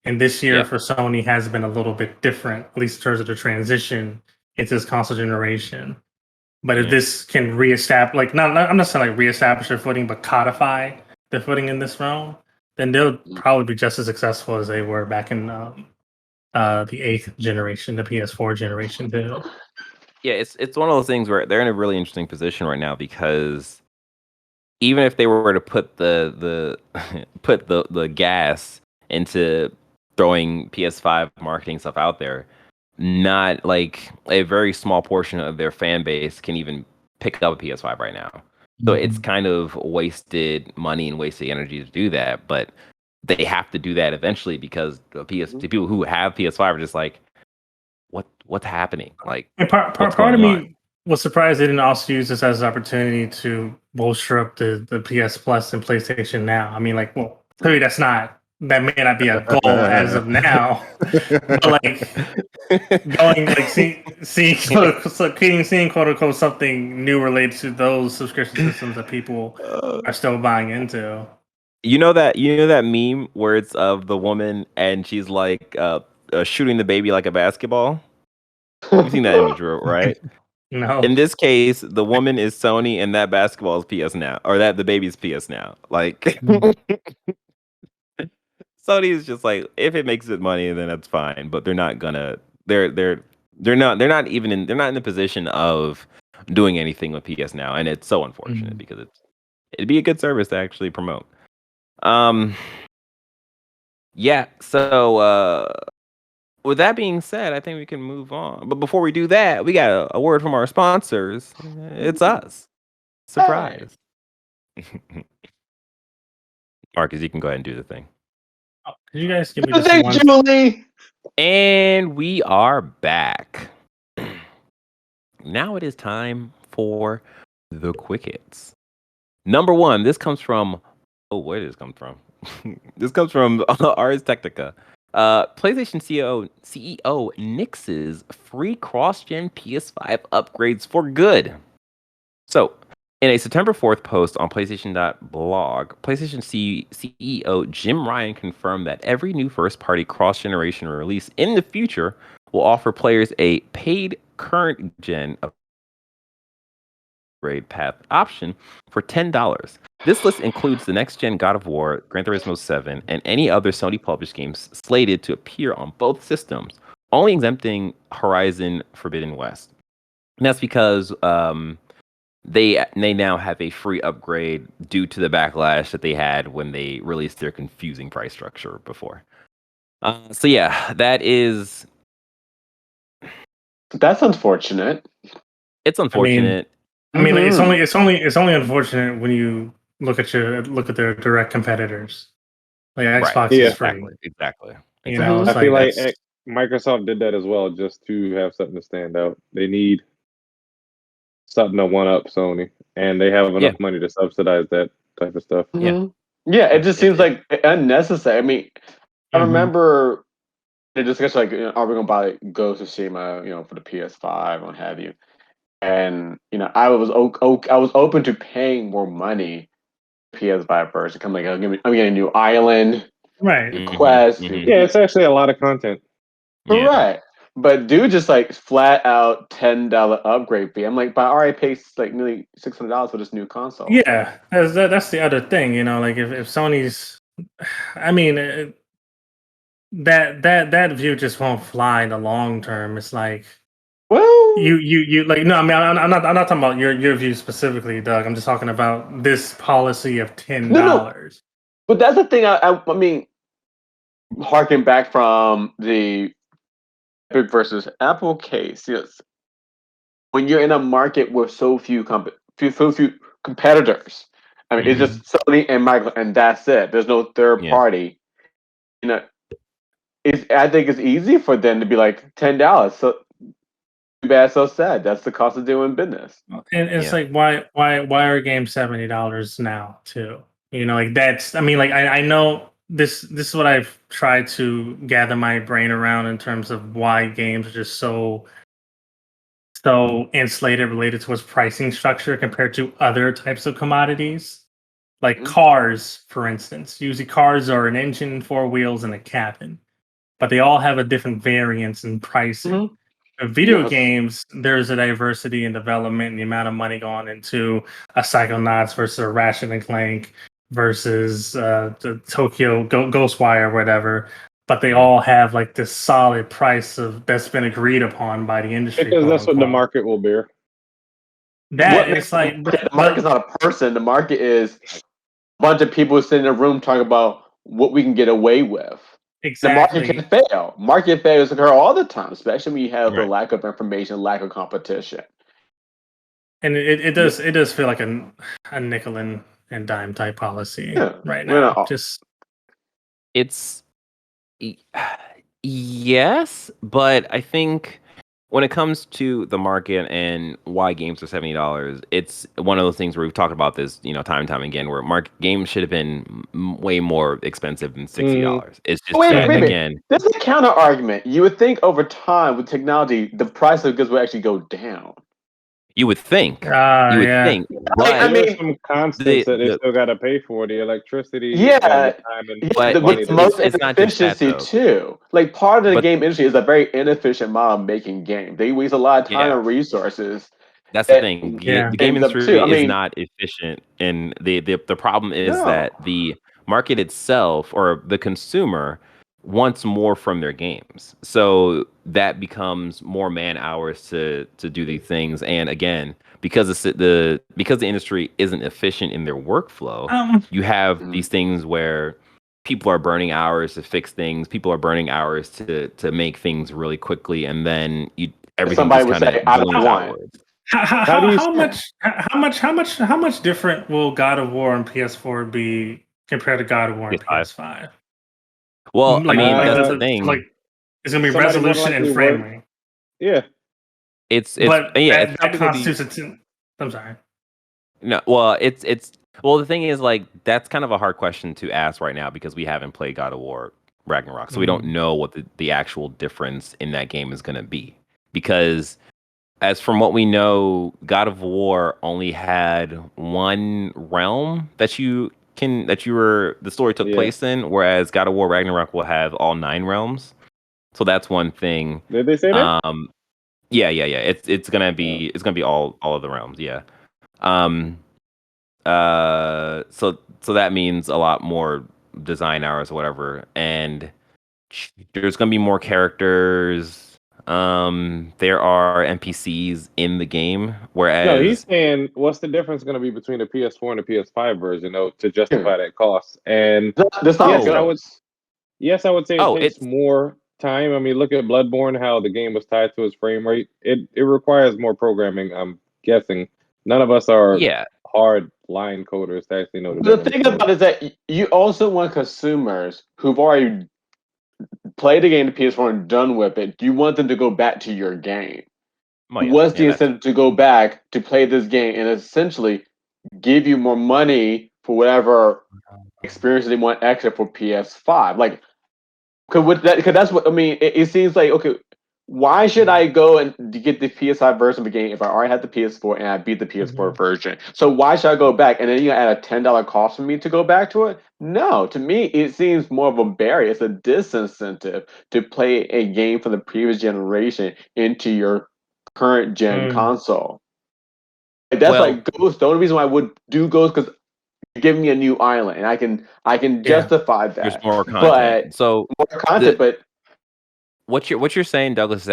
And this year for Sony has been a little bit different, at least in terms of the transition into this console generation. But if this can reestablish, like, I'm not saying like reestablish their footing, but codify their footing in this realm, then they'll probably be just as successful as they were back in the 8th generation, the PS4 generation too. Yeah, it's one of those things where they're in a really interesting position right now because even if they were to put the gas into throwing PS5 marketing stuff out there, not like a very small portion of their fan base can even pick up a PS5 right now. So it's kind of wasted money and wasted energy to do that, but they have to do that eventually because the people who have PS5 are just like, what's happening? Like, and part of me was surprised they didn't also use this as an opportunity to bolster up the PS Plus and PlayStation Now. I mean, like, well, clearly that may not be a goal as of now, but like going like seeing quote unquote something new related to those subscription systems that people are still buying into. You know that meme where it's of the woman and she's like shooting the baby like a basketball. You've seen that image, right? No. In this case, the woman is Sony and that basketball is PS Now, or that the baby's PS Now. Like Sony is just like, if it makes it money, then that's fine. But they're not gonna. They're not in the position of doing anything with PS Now, and it's so unfortunate because it'd be a good service to actually promote. Yeah. So with that being said, I think we can move on. But before we do that, we got a word from our sponsors. It's us. Surprise. Marcus, you can go ahead and do the thing. Could you guys give me just one? Julie. And we are back. Now it is time for the quick hits. Number one, this comes from. Oh, where did this come from? This comes from Ars Technica. PlayStation CEO nixes free cross-gen PS5 upgrades for good. So, in a September 4th post on PlayStation.blog, PlayStation CEO Jim Ryan confirmed that every new first-party cross-generation release in the future will offer players a paid current-gen upgrade path option for $10. This list includes the next-gen God of War, Gran Turismo 7, and any other Sony-published games slated to appear on both systems, only exempting Horizon Forbidden West. And that's because they now have a free upgrade due to the backlash that they had when they released their confusing price structure before. So yeah, that's unfortunate. It's unfortunate. I mean, it's only unfortunate when you look at their direct competitors. Like Xbox is free. Exactly. You know, I feel like Microsoft did that as well, just to have something to stand out. They need something to one up Sony, and they have enough money to subsidize that type of stuff. Yeah, it just seems like unnecessary. I mean, I remember the discussion like, are we gonna buy Ghost of Tsushima, for the PS5 and what have you? And I was open to paying more money PS5 version. I'm getting a new island, right? Quest. Yeah, it's actually a lot of content. Right. But dude, just like flat out $10 upgrade fee. I'm like, but I already paid like nearly $600 for this new console. Yeah, that's the other thing. Like if Sony's, I mean, that view just won't fly in the long term. It's like, well, you like no. I mean, I'm not talking about your view specifically, Doug. I'm just talking about this policy of $10. No. But that's the thing. I mean, harking back from the Epic versus Apple case, yes. When you're in a market with so few competitors, I mean, it's just Sony and Microsoft, and that's it. There's no third party. I think it's easy for them to be like $10. So too bad, so sad. That's the cost of doing business. And it's like, why are games $70 now too? Like that's. I mean, like I know this is what I've tried to gather my brain around in terms of why games are just so insulated related to its pricing structure compared to other types of commodities. Like cars, for instance. Usually cars are an engine, 4 wheels, and a cabin. But they all have a different variance in pricing. Video games, there's a diversity in development and the amount of money going into a Psychonauts versus a Ratchet and Clank versus the Tokyo Ghostwire or whatever. But they all have like this solid price that's been agreed upon by the industry. Because that's what the market will bear. The market's not a person. The market is a bunch of people sitting in a room talking about what we can get away with. Exactly. The market can fail. Market failures occur all the time, especially when you have the lack of information, lack of competition. And it does feel like a nickel and dime type policy right now. It's yes, but I think when it comes to the market and why games are $70, it's one of those things where we've talked about this, time and time again, where games should have been way more expensive than $60. It's just again. There's a counter argument. You would think over time with technology, the price of goods would actually go down. You would think. Think. But I mean, some constants that they still got to pay for the electricity. And the time and but most efficiency too. Like part of the game industry is a very inefficient model of making games. They waste a lot of time and resources. That's the thing. The game industry is not efficient, and the problem is that the market itself or the consumer wants more from their games, so that becomes more man hours to do these things. And again, because the industry isn't efficient in their workflow, you have these things where people are burning hours to fix things. People are burning hours to make things really quickly, and then everything just kind of balloons outwards. How much different will God of War on PS4 be compared to God of War on PS5? Well, I mean, that's the thing. Like, it's gonna be resolution and frame rate. Yeah, that constitutes I'm sorry. No, well, the thing is, like, that's kind of a hard question to ask right now because we haven't played God of War Ragnarok, so we don't know what the actual difference in that game is going to be. Because as from what we know, God of War only had one realm that the story took place in, whereas God of War Ragnarok will have all 9 realms. So that's one thing. Did they say that? Yeah. It's gonna be all of the realms. Yeah. So that means a lot more design hours or whatever, and there's gonna be more characters. There are NPCs in the game, whereas no, he's saying what's the difference going to be between the PS4 and the PS5 version, to justify that cost. And yes, I would say it takes more time. I mean, look at Bloodborne, how the game was tied to its frame rate. It requires more programming. I'm guessing none of us are hard line coders to actually know the thing about it is that you also want consumers who've already play the game to PS4 and done with it, you want them to go back to your game. Well, What's the incentive to go back to play this game and essentially give you more money for whatever experience they want extra for PS5? Like, because that's what I mean. It seems like, okay, why should I go and get the PS5 version of the game if I already have the PS4 and I beat the PS4 version? So why should I go back and then you add a $10 cost for me to go back to it? No, to me it seems more of a barrier. It's a disincentive to play a game from the previous generation into your current gen console. That's like Ghost. The only reason why I would do Ghost because give me a new island, and I can justify that. There's more content. But what you're saying, Douglas, is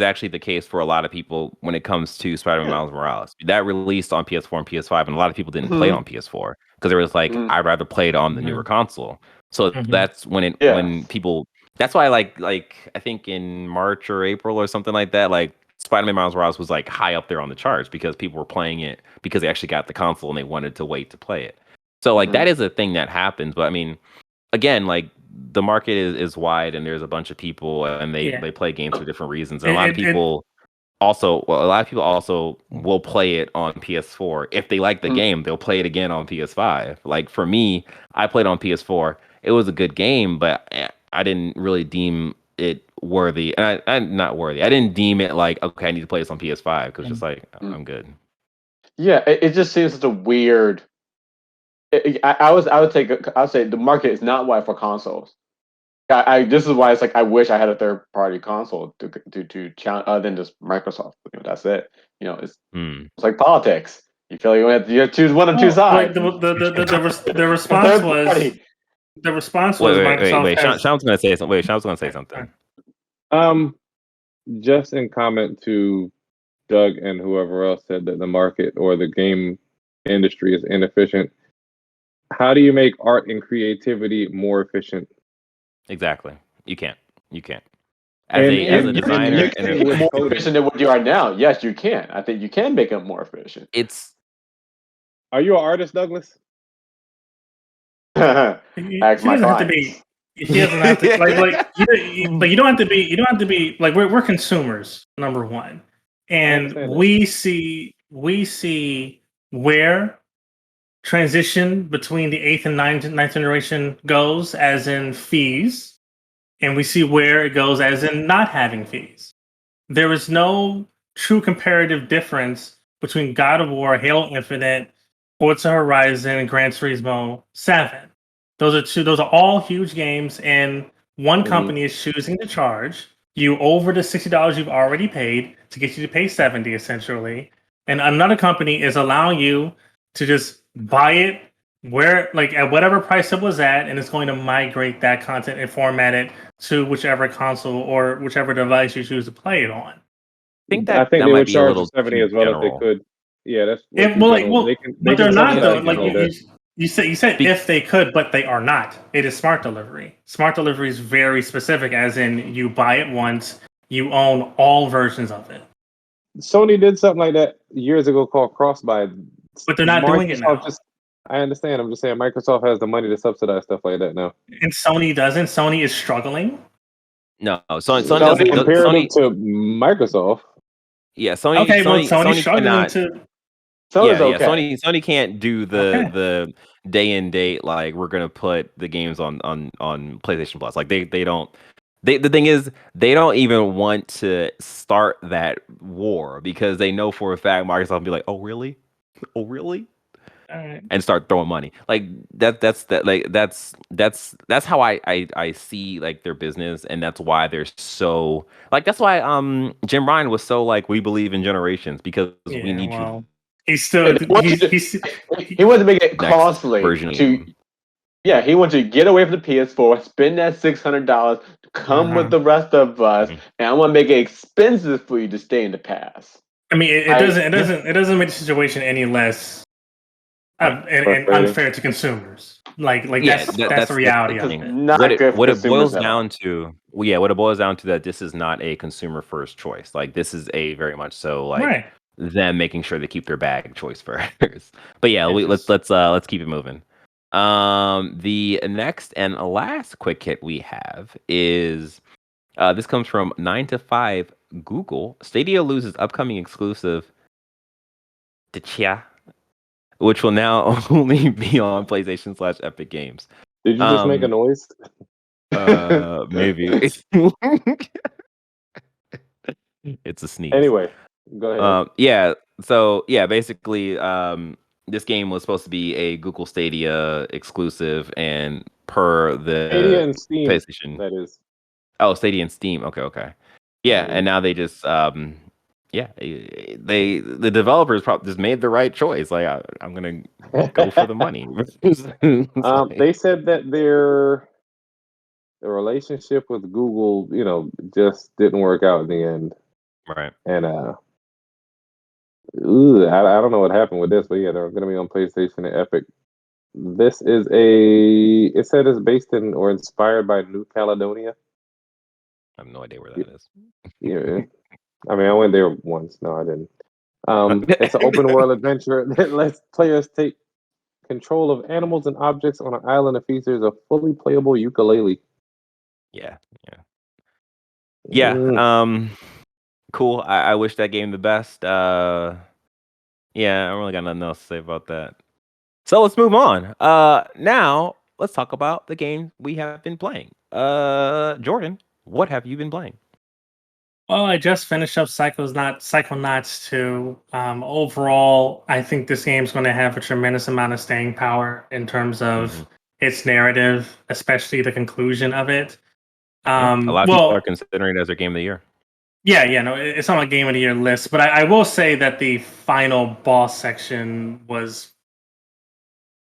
actually the case for a lot of people when it comes to Spider-Man Miles Morales. That released on PS4 and PS5, and a lot of people didn't play it on PS4 because they was like, I'd rather play it on the newer console. So that's when people. That's why like I think in March or April or something like that, like Spider-Man Miles Morales was like high up there on the charts because people were playing it because they actually got the console and they wanted to wait to play it. So like that is a thing that happens. But I mean, again, like the market is wide and there's a bunch of people and they play games for different reasons. And a lot of people also will play it on PS4. If they like the game, they'll play it again on PS5. Like for me, I played on PS4. It was a good game, but I didn't really deem it worthy. And I'm not worthy. I didn't deem it like, okay, I need to play this on PS5 because just like I'm good. Yeah, it just seems such a weird. I would say the market is not wide for consoles. This is why it's like I wish I had a third party console to challenge other than just Microsoft. That's it. It's like politics. You feel you have to choose one of two sides. Like the response was. The response was Microsoft. Wait. Sean's gonna say something. Sean's gonna say something. Just in comment to Doug and whoever else said that the market or the game industry is inefficient. How do you make art and creativity more efficient? Exactly. You can't. As a designer, you can make it more efficient than what you are now. Yes, you can. I think you can make it more efficient. Are you an artist, Douglas? Ask my clients. He doesn't have to but you don't have to be. You don't have to be like we're consumers. Number one, and we see where transition between the 8th and 9th generation goes, as in fees, and we see where it goes as in not having fees. There is no true comparative difference between God of War, Halo Infinite, Forza Horizon, and Gran Turismo 7. Those are all huge games, and one company is choosing to charge you over the $60 you've already paid to get you to pay $70 essentially, and another company is allowing you to just buy it at whatever price it was at, and it's going to migrate that content and format it to whichever console or whichever device you choose to play it on. I think they would charge $70 as well if they could. Yeah, that's but they're not though. Like you said if they could, but they are not. It is smart delivery. Smart delivery is very specific, as in you buy it once, you own all versions of it. Sony did something like that years ago called cross-buy. But they're not doing it now. I understand. I'm just saying Microsoft has the money to subsidize stuff like that now. And Sony doesn't. Sony is struggling. No, Sony doesn't. Compared to Microsoft. Yeah, Sony. Okay, Sony's struggling cannot, to. Sony can't do the day and date like we're gonna put the games on PlayStation Plus. Like they don't. The thing is, they don't even want to start that war because they know for a fact Microsoft will be like, "Oh really? Oh really?" Right. And start throwing money like that's how I see like their business, and that's why they're so like that's why Jim Ryan was so like we believe in generations because we need you. He's still he wants to make it costly he wants to get away from the PS4, spend that $600, come with the rest of us, and I want to make it expensive for you to stay in the past. I mean, it doesn't make the situation any less and unfair to consumers. Like that's the reality of it. What it boils down to that this is not a consumer first choice. Like this is a very much so like them making sure they keep their bag choice first. But yeah, let's keep it moving. The next and last quick hit we have is this comes from 9 to 5 Google. Stadia loses upcoming exclusive Tchia, which will now only be on PlayStation/Epic Games. Did you just make a noise? Maybe. It's a sneeze. Anyway, go ahead. Yeah. So yeah, basically, this game was supposed to be a Google Stadia exclusive, and per the Stadia and Steam, PlayStation, that is. Oh, Stadia and Steam. Okay. Yeah, and now they just the developers probably just made the right choice. Like I'm gonna go for the money. They said that the relationship with Google, just didn't work out in the end. Right. And I don't know what happened with this, but yeah, they're going to be on PlayStation and Epic. This is it said it's based in or inspired by New Caledonia. I have no idea where that is. Yeah. I mean, I went there once. No, I didn't. It's an open world adventure that lets players take control of animals and objects on an island that features a fully playable ukulele. Yeah. Mm. Cool. I wish that game the best. Yeah, I don't really got nothing else to say about that. So let's move on. Now let's talk about the game we have been playing. Jordan, what have you been playing? Well, I just finished up Psychonauts 2. Overall, I think this game's going to have a tremendous amount of staying power in terms of its narrative, especially the conclusion of it. A lot of people are considering it as their game of the year. Yeah, no, it's on my game of the year list. But I will say that the final boss section was,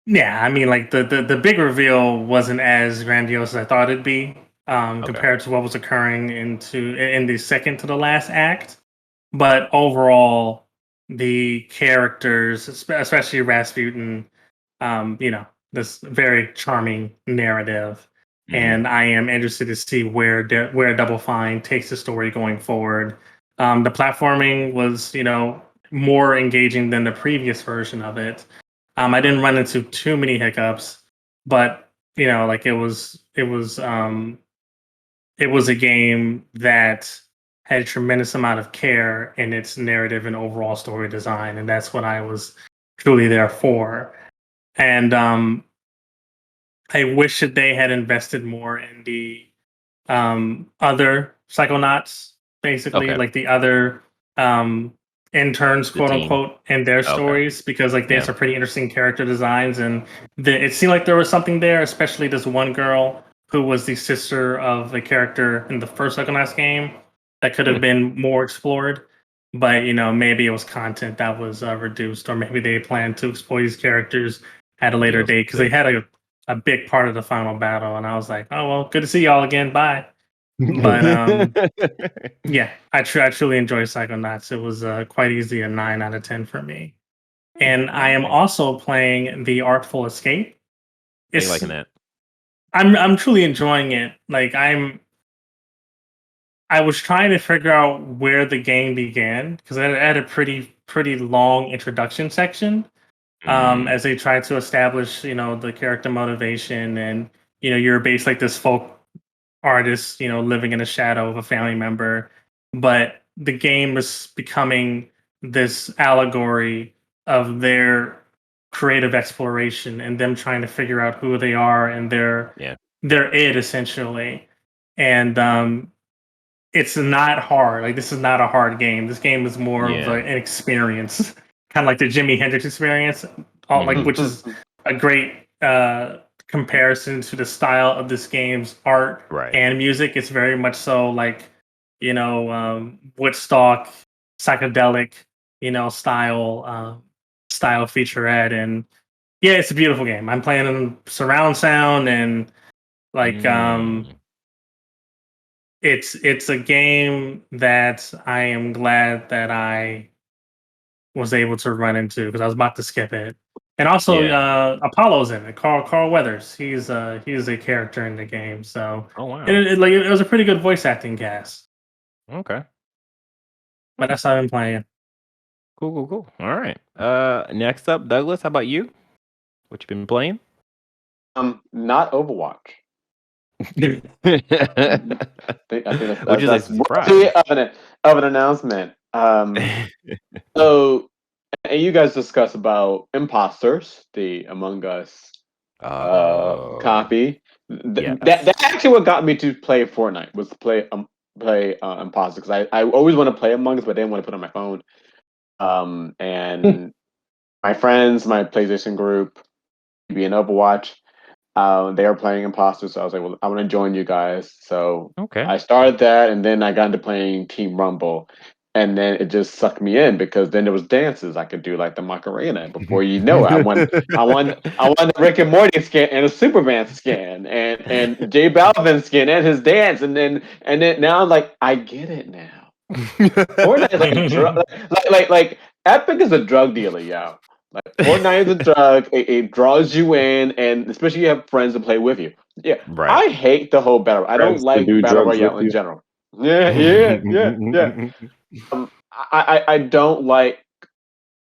I mean, like the big reveal wasn't as grandiose as I thought it'd be. Compared to what was occurring in the second to the last act. But overall, the characters, especially Rasputin, this very charming narrative. And I am interested to see where Double Fine takes the story going forward. The platforming was, more engaging than the previous version of it. I didn't run into too many hiccups, but like it was a game that had a tremendous amount of care in its narrative and overall story design, and that's what I was truly there for. And I wish that they had invested more in the other Psychonauts, basically, like the other interns, quote unquote, and their stories, because like they have some pretty interesting character designs, and it seemed like there was something there, especially this one girl who was the sister of the character in the first Psychonauts game that could have been more explored. But maybe it was content that was reduced, or maybe they planned to explore these characters at a later date because they had a big part of the final battle, and I was like, oh well, good to see y'all again. Bye. But yeah, I truly enjoy Psychonauts. It was quite easy a 9 out of 10 for me. And I am also playing the Artful Escape. Are you liking that? I'm truly enjoying it. Like I was trying to figure out where the game began because I had a pretty long introduction section. As they tried to establish, the character motivation, and you're based like this folk artist, living in the shadow of a family member, but the game was becoming this allegory of their creative exploration and them trying to figure out who they are and their it essentially. And it's not hard. Like this is not a hard game. This game is more of an experience, kind of like the Jimi Hendrix experience, which is a great comparison to the style of this game's art and music. It's very much so like Woodstock, psychedelic, style featurette, and yeah, it's a beautiful game. I'm playing in surround sound and like it's a game that I am glad that I was able to run into because I was about to skip it. And also, Apollo's in it. Carl Weathers. He's a character in the game. So, it was a pretty good voice acting cast. Okay. But that's how I've been playing. Cool. All right. Next up, Douglas. How about you? What you been playing? Not Overwatch. I think Which is a that's surprise. worthy of an announcement. So, and you guys discuss about Imposters, the Among Us Oh, copy. yes. That actually what got me to play Fortnite was to play Imposter because I always want to play Among Us, but I didn't want to put it on my phone. And my friends, my PlayStation group, be in Overwatch. They were playing Imposter, so I was like, "Well, I want to join you guys." So Okay. I started that, and then I got into playing Team Rumble, and then it just sucked me in because then there was dances I could do like the Macarena. Before you know it, I won the Rick and Morty skin and a Superman skin and J Balvin skin and his dance, and then now I'm like, I get it now. Fortnite is like a drug, like Epic is a drug dealer, yo. Like Fortnite is a drug. It draws you in, and especially you have friends to play with you. Yeah, Right. I hate the whole battle. I don't Friends to like do battle drugs royale with in you. general. Yeah. I don't like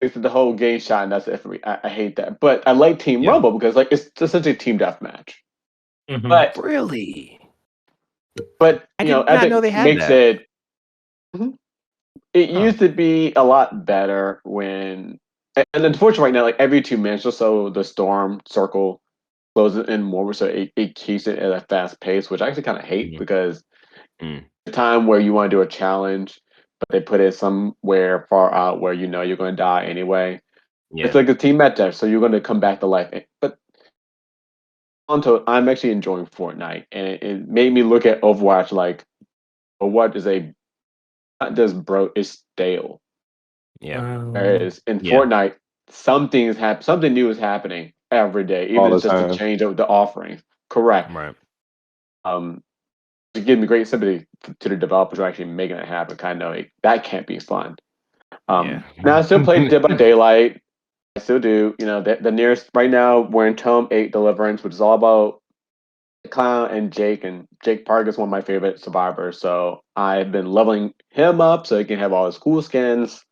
it's the whole game shot, and that's it for me. I hate that. But I like Team Yeah. Rumble because like it's essentially a team deathmatch. Mhm. But Really? I you know, did not know Epic they had makes that. it. Mhm. It Huh. used to be a lot better and unfortunately right now, like every 2 minutes or so, the storm circle closes in more, so it keeps it at a fast pace, which I actually kind of hate Mm, because mm, the time where you want to do a challenge, but they put it somewhere far out where you know you're going to die anyway. It's yeah. like a team match, so you're going to come back to life. But onto, I'm actually enjoying Fortnite, and it made me look at Overwatch like, what is a not just bro, it's stale. Yeah. Whereas in Yeah. Fortnite, something new is happening every day, All even the just to time. change of the offerings. Correct. Right. Um, it gives me great sympathy to the developers who are actually making it happen. Kind of like that can't be fun. Yeah. Now I still play Dead by Daylight. I still do. You know, the nearest right now we're in Tome 8 Deliverance, which is all about Clown and Jake. And Jake Park is one of my favorite survivors. So I've been leveling him up so he can have all his cool skins.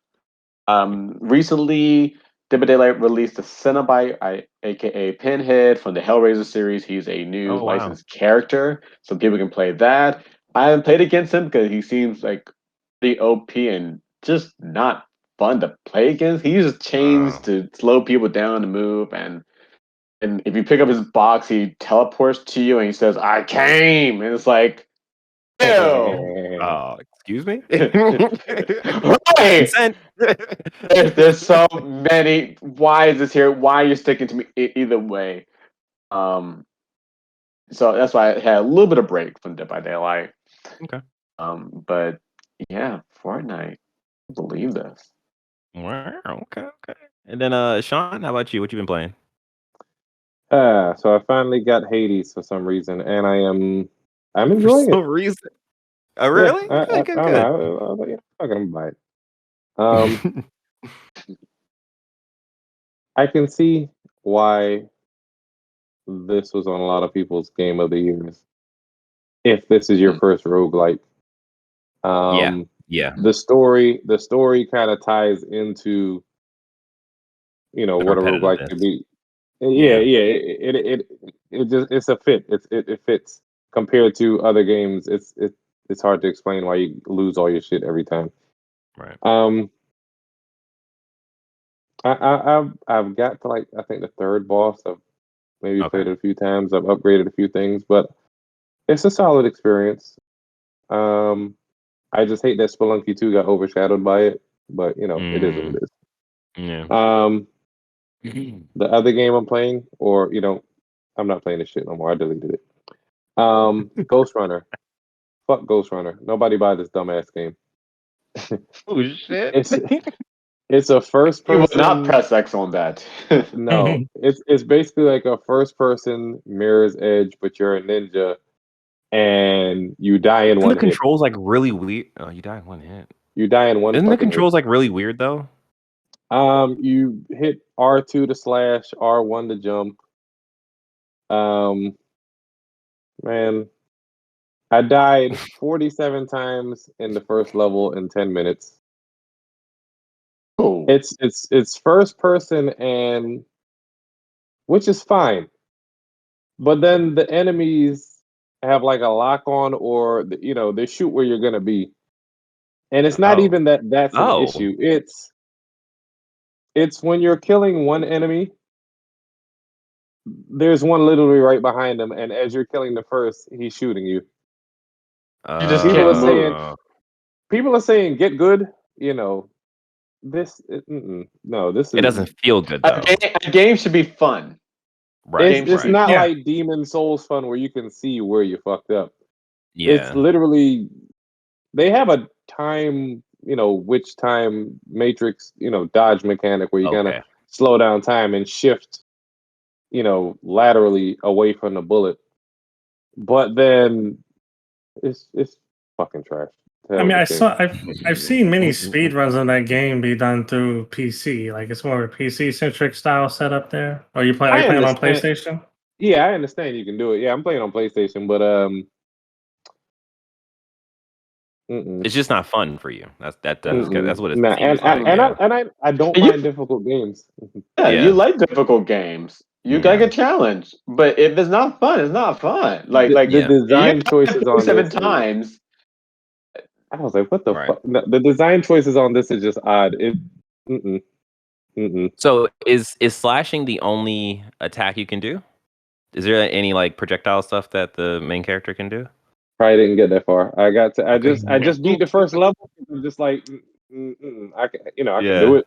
Recently, Dead by Daylight released a Cenobite, aka Pinhead from the Hellraiser series. He's a new Oh wow. licensed character, so people can play that. I haven't played against him because he seems like pretty OP and just not fun to play against. He uses chains Wow. to slow people down to move, and if you pick up his box, he teleports to you and he says, "I came," and it's like, ew. Excuse me? Right. Consent. There's so many. Why is this here? Why are you sticking to me either way? Um, so that's why I had a little bit of break from Dead by Daylight. Okay. But yeah, Fortnite. I believe this. Wow. Okay. Okay. And then, Sean, how about you? What you been playing? So I finally got Hades for some reason, and I'm For enjoying some it. reason. Oh, Yeah, really? Good. I Good. don't Good. know. I was like, yeah, I'm gonna buy it. Um, I can see why this was on a lot of people's game of the years. If this is your Mm, first roguelike, Yeah. um, Yeah. the story kind of ties into The what a roguelike repetitiveness. could be. Yeah. Yeah. It just it's a fit. It fits compared to other games. It's hard to explain why you lose all your shit every time. Right. Um, I've got to like I think the third boss. I've maybe Okay. played it a few times. I've upgraded a few things, but it's a solid experience. Um, I just hate that Spelunky 2 got overshadowed by it, but it is what Mm, it is. yeah. The other game I'm playing, or I'm not playing this shit no more. I deleted it. Ghostrunner. Fuck Ghostrunner. Nobody buy this dumbass game. Oh shit. It's it's a first you will not person. press X on that. No, it's basically like a first person Mirror's Edge, but you're a ninja and you die in Isn't the one hit. controls like really weird? Oh, you die in one hit. You die in one Isn't the fucking hit. controls like really weird though? You hit R2 to slash, R1 to jump. Um, man, I died 47 times in the first level in 10 minutes. Oh, It's first person and which is fine. but then the enemies have like a lock on, or they shoot where you're gonna be, and it's not Oh. even that's an Oh. issue. It's when you're killing one enemy, there's one literally right behind him, and as you're killing the first, he's shooting you. You just People can't are saying move. people are saying get good. No, this It is doesn't feel good though. A game should be fun. Right. it's Right. not Yeah. like Demon Souls fun where you can see where you fucked up. It's Yeah. literally they have a time, which time matrix, dodge mechanic where you're gonna Okay. slow down time and shift, laterally away from the bullet. But then it's fucking trash. I mean, Terrible game. I've seen many speed runs on that game be done through PC. Like it's more of a PC centric style setup there. Are you I playing on understand. PlayStation? Yeah, I understand you can do it. Yeah, I'm playing on PlayStation, but It's just not fun for you. That's what it nah, seems like. and Yeah. I don't You, mind difficult games. yeah, Yeah. you like difficult games. You gotta Yeah. get challenged. But if it's not fun, it's not fun. The Yeah. You design have choices on 47 this times. I was like, what the Right. fuck? No, the design choices on this is just odd. Mm-mm, mm-mm. So is slashing the only attack you can do? Is there any like projectile stuff that the main character can do? Probably didn't get that far. Okay. I just beat the first level. I'm just like, I can, I can do Yeah. it.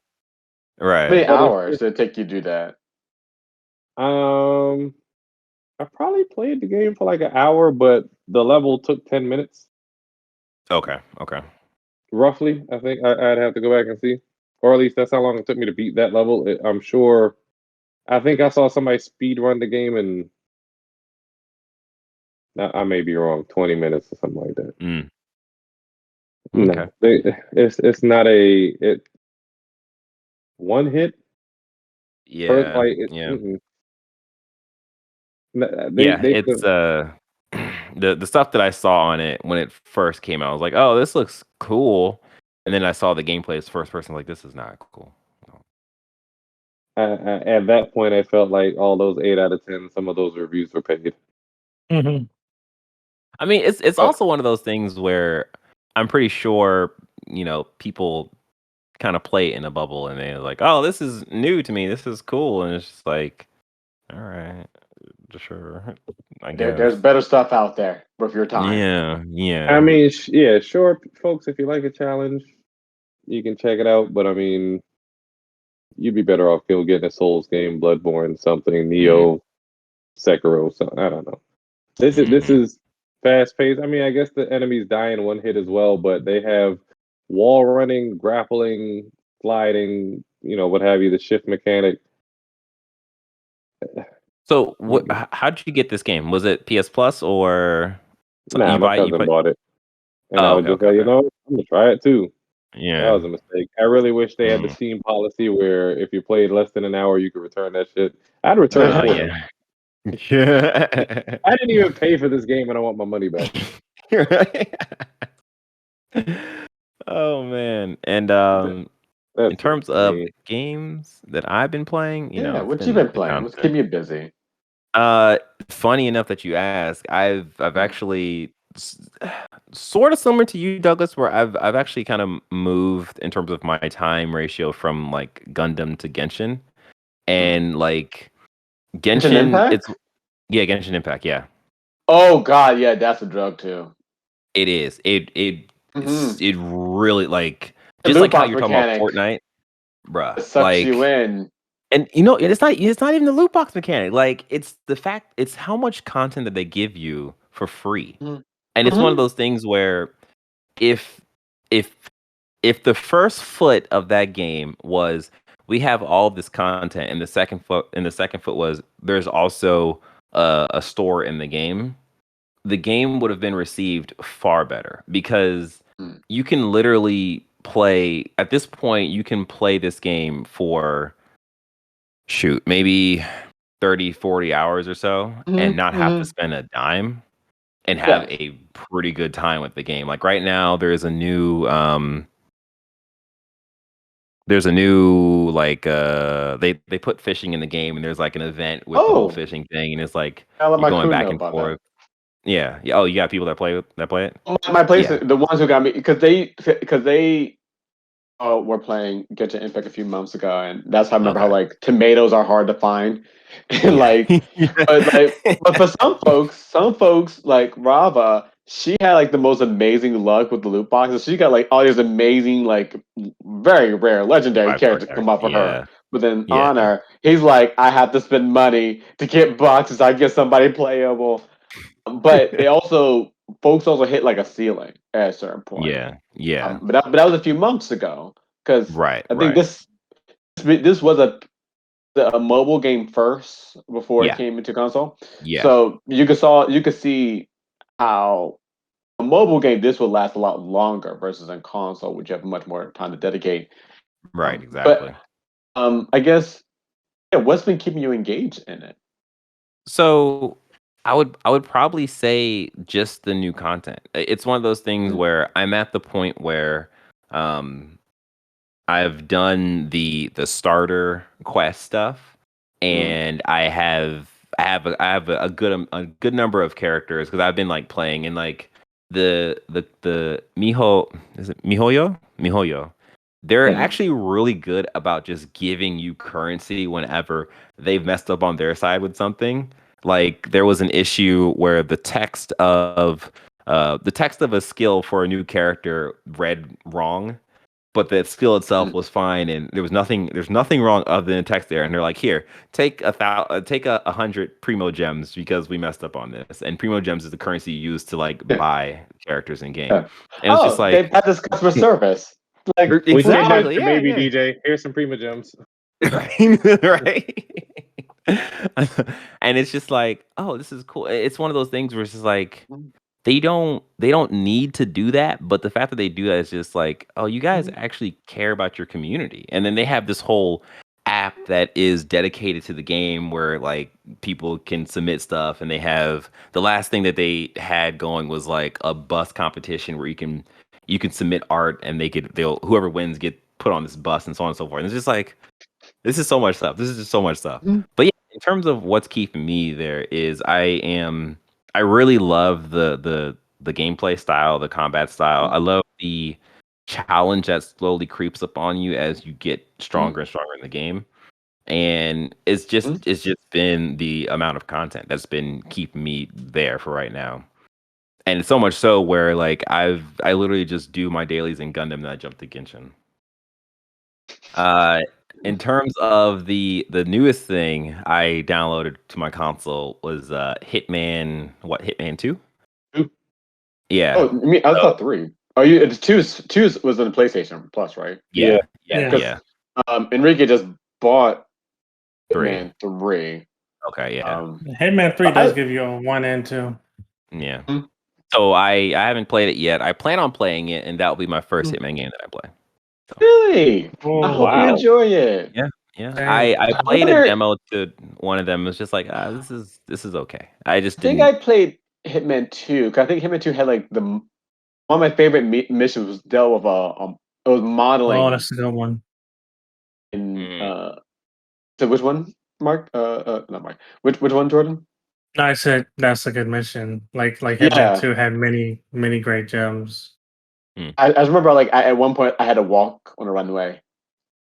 How Right. many But hours did it take you to do that? um, I probably played the game for like an hour, but the level took 10 minutes Okay. Okay. roughly. I think I'd have to go back and see, or at least that's how long it took me to beat that level. I'm sure. I think I saw somebody speed run the game in. I may be wrong. 20 minutes or something like that. Mm. Okay. No, it's not one hit. First, Yeah. like Yeah. Yeah. they It's the stuff that I saw on it when it first came out. I was like, oh, this looks cool. And then I saw the gameplay as first person. Like, this is not cool. at that point I felt like all those 8 out of 10, some of those reviews were paid. Mm-hmm. I mean, it's But also one of those things where I'm pretty sure people kind of play it in a bubble and they're like, oh, this is new to me. This is cool. And it's just like, all right, sure, I there's guess. better stuff out there worth your time. Yeah, I yeah. mean, yeah, sure, folks. If you like a challenge, you can check it out. But I mean, you'd be better off getting a Souls game, Bloodborne, something, Neo, Sekiro. So I don't know. This Mhm. is fast paced. I mean, I guess the enemies die in one hit as well, but they have wall running, grappling, sliding, what have you, the shift mechanic. So, how did you get this game? Was it PS Plus or Nah, you my buy you cousin play? bought it, and I Oh, was okay, just okay, like, okay. I'm gonna try it too. That Yeah. was a mistake. I really wish they had the Mm. Steam policy where if you played less than an hour, you could return that shit. I'd return it Oh for them. yeah. Yeah. I didn't even pay for this game, and I want my money back. Right. Oh man. And in That's terms of insane. the games that I've been playing, Yeah, it's what you been been playing? kind What's of keeping you busy? funny enough that you ask. I've actually sort of similar to you, Douglas, where I've actually kind of moved in terms of my time ratio from like Gundam to Genshin, and like Genshin Genshin, it's Impact? yeah, Genshin Impact, yeah, Oh God, yeah, that's a drug too. it is. Mm-hmm. It really like The just loot like how box you're talking about mechanic Fortnite, bruh. sucks you Like, in. and it's not even the loot box mechanic. Like, it's the fact it's how much content that they give you for free, and it's one of Mm-hmm. those things where if if if the first foot of that game was we have all of this content, and the second foot was there's also a store in the game, the game would have been received far better because you can literally play at this point you can play this game for shoot maybe 30-40 hours or so and not have to Mm-hmm. spend a dime and have Yeah. a pretty good time with the game. Like right now, there's a new There's a new like they put fishing in the game, and there's like an event with the whole fishing thing, and it's like I let you're my going crew back know and about that. forth. Yeah. Oh, you got people that play it? My place, Yeah. the ones who got me, because they were playing Genshin Impact a few months ago, and that's how I remember how Okay. like tomatoes are hard to find, and Yeah. but for some folks like Rava, she had like the most amazing luck with the loot boxes. She got like all these amazing, like very rare legendary 5-star characters come character. out for her. Yeah. But then Yeah. Honor, he's like, I have to spend money to get boxes. I get somebody playable. But they also folks also hit like a ceiling at a certain point. Yeah. Yeah. But that was a few months ago because Right. I think Right. this was a mobile game first before it Yeah. came into console. Yeah. So you could see how a mobile game this would last a lot longer versus in console, which you have much more time to dedicate. Right. But Exactly. I guess what's been keeping you engaged in it? So I would probably say just the new content. It's one of those things Mm. where I'm at the point where um I've done the starter quest stuff, and I have a good number of characters because I've been like playing and like the Miho, is it Mihoyo. They're Mhm. actually really good about just giving you currency whenever they've messed up on their side with something. Like there was an issue where the text of a skill for a new character read wrong, but the skill itself Mm. was fine, and there's nothing wrong other than the text there. And they're like, here, take 100 primo gems because we messed up on this. And primo gems is the currency you use to like Yeah. buy characters in game. Yeah. And it's just They've like had this customer service. Like, We kidnapped exactly, your yeah, baby, yeah. DJ. Here's some Prima Gems. Right, right. And it's just like, oh, this is cool. It's one of those things where it's just like they don't need to do that, but the fact that they do that is just like, oh, you guys actually care about your community. And then they have this whole app that is dedicated to the game where like people can submit stuff, and they have the last thing that they had going was like a bus competition where you can submit art, and they'll whoever wins get put on this bus and so on and so forth. And it's just like this is so much stuff. This is just so much stuff. Mhm. But yeah, in terms of what's keeping me there is I really love the gameplay style, the combat style. I love the challenge that slowly creeps up on you as you get stronger and stronger in the game. And it's just been the amount of content that's been keeping me there for right now. And it's so much so where like I literally just do my dailies in Gundam, and then I jump to Genshin. Uh, in terms of the newest thing I downloaded to my console was Hitman 2? Two? Yeah. Oh, I So thought three. Oh, it's two was on the PlayStation Plus, right? yeah, yeah, Yeah. Because yeah. Enrique just bought 3. Hitman 3. Okay, yeah. Hitman 3 does I give you a 1 and 2. Yeah. mm, So I haven't played it yet. I plan on playing it, and that'll be my first mm. Hitman game that I play. So Really? I Oh, hope you Wow. enjoy it. yeah, yeah. dang. I I played a wonder. demo to one of them. It was just like, this is okay. I just I think didn't. I played Hitman 2. 'Cause I think Hitman 2 had like one of my favorite missions was dealt with it was Oh, modeling that's a good one. in Mm, so which one, Mark? Not Mark. Which one, Jordan? No, I said that's a good mission. Like Hitman Yeah, 2 had many great gems. mm. I remember like at one point I had to walk on a runway.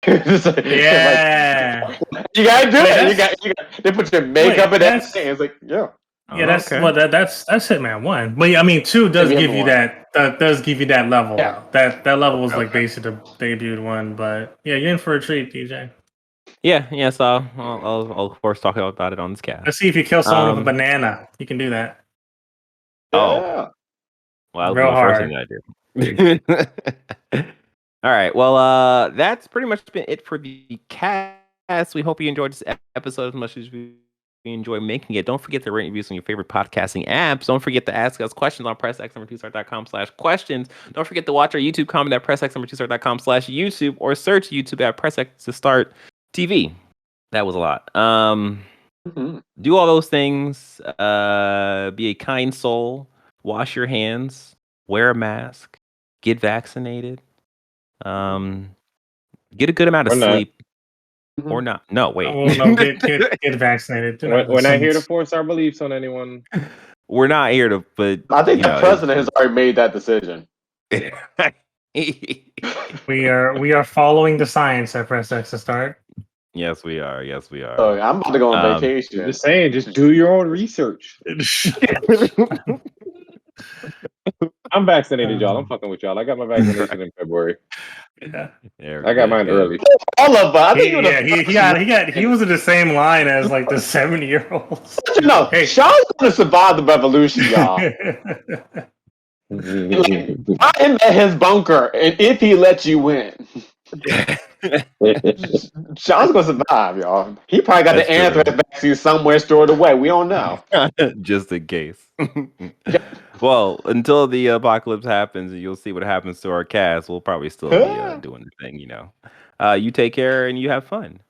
It's like Yeah. you gotta do Wait, it. that's They put your makeup wait, and that's everything. It's like yeah, Oh, that's okay. well that's Hitman 1. But I mean 2 does we have give you one. that does give you that level Yeah. though. That level was Okay, like okay. basically the debuted one, but yeah, you're in for a treat, DJ. Yeah, yeah. So I'll of course talk about it on this cast. Let's see if you kill someone with a Um. banana. You can do that. Oh, Yeah. well, that would be Real my first thing hard. that I do. All right. Well, that's pretty much been it for the cast. We hope you enjoyed this episode as much as we enjoy making it. Don't forget to rate reviews on your favorite podcasting apps. Don't forget to ask us questions on pressx2start.com/questions. Don't forget to watch our YouTube comment at pressx2start.com/YouTube or search YouTube at pressx to start TV. That was a lot. Mhm. Do all those things. Be a kind soul. Wash your hands. Wear a mask. Get vaccinated. Um, Get a good amount of Or not. sleep, or not. No, wait. Oh, no, get vaccinated. We're not here to force our beliefs on anyone. We're not here to, but I think the president has already made that decision. We are following the science at Press X to start. Yes, we are. Yes, we are. So I'm about to go on vacation. Just saying, just do your own research. I'm vaccinated, y'all. I'm fucking with y'all. I got my vaccination in February. Yeah. I got mine early. All of us. I think he was in the same line as like the 70-year-olds. You know, hey, Sean's gonna survive the revolution, y'all. Like, in his bunker, and if he lets you win, Sean's gonna survive, y'all. He probably got the anthrax vaccine somewhere stored away. We don't know. Just in case. Well, until the apocalypse happens, and you'll see what happens to our cast. We'll probably still be doing the thing, you know. You take care and you have fun.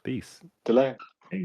Peace. Delay.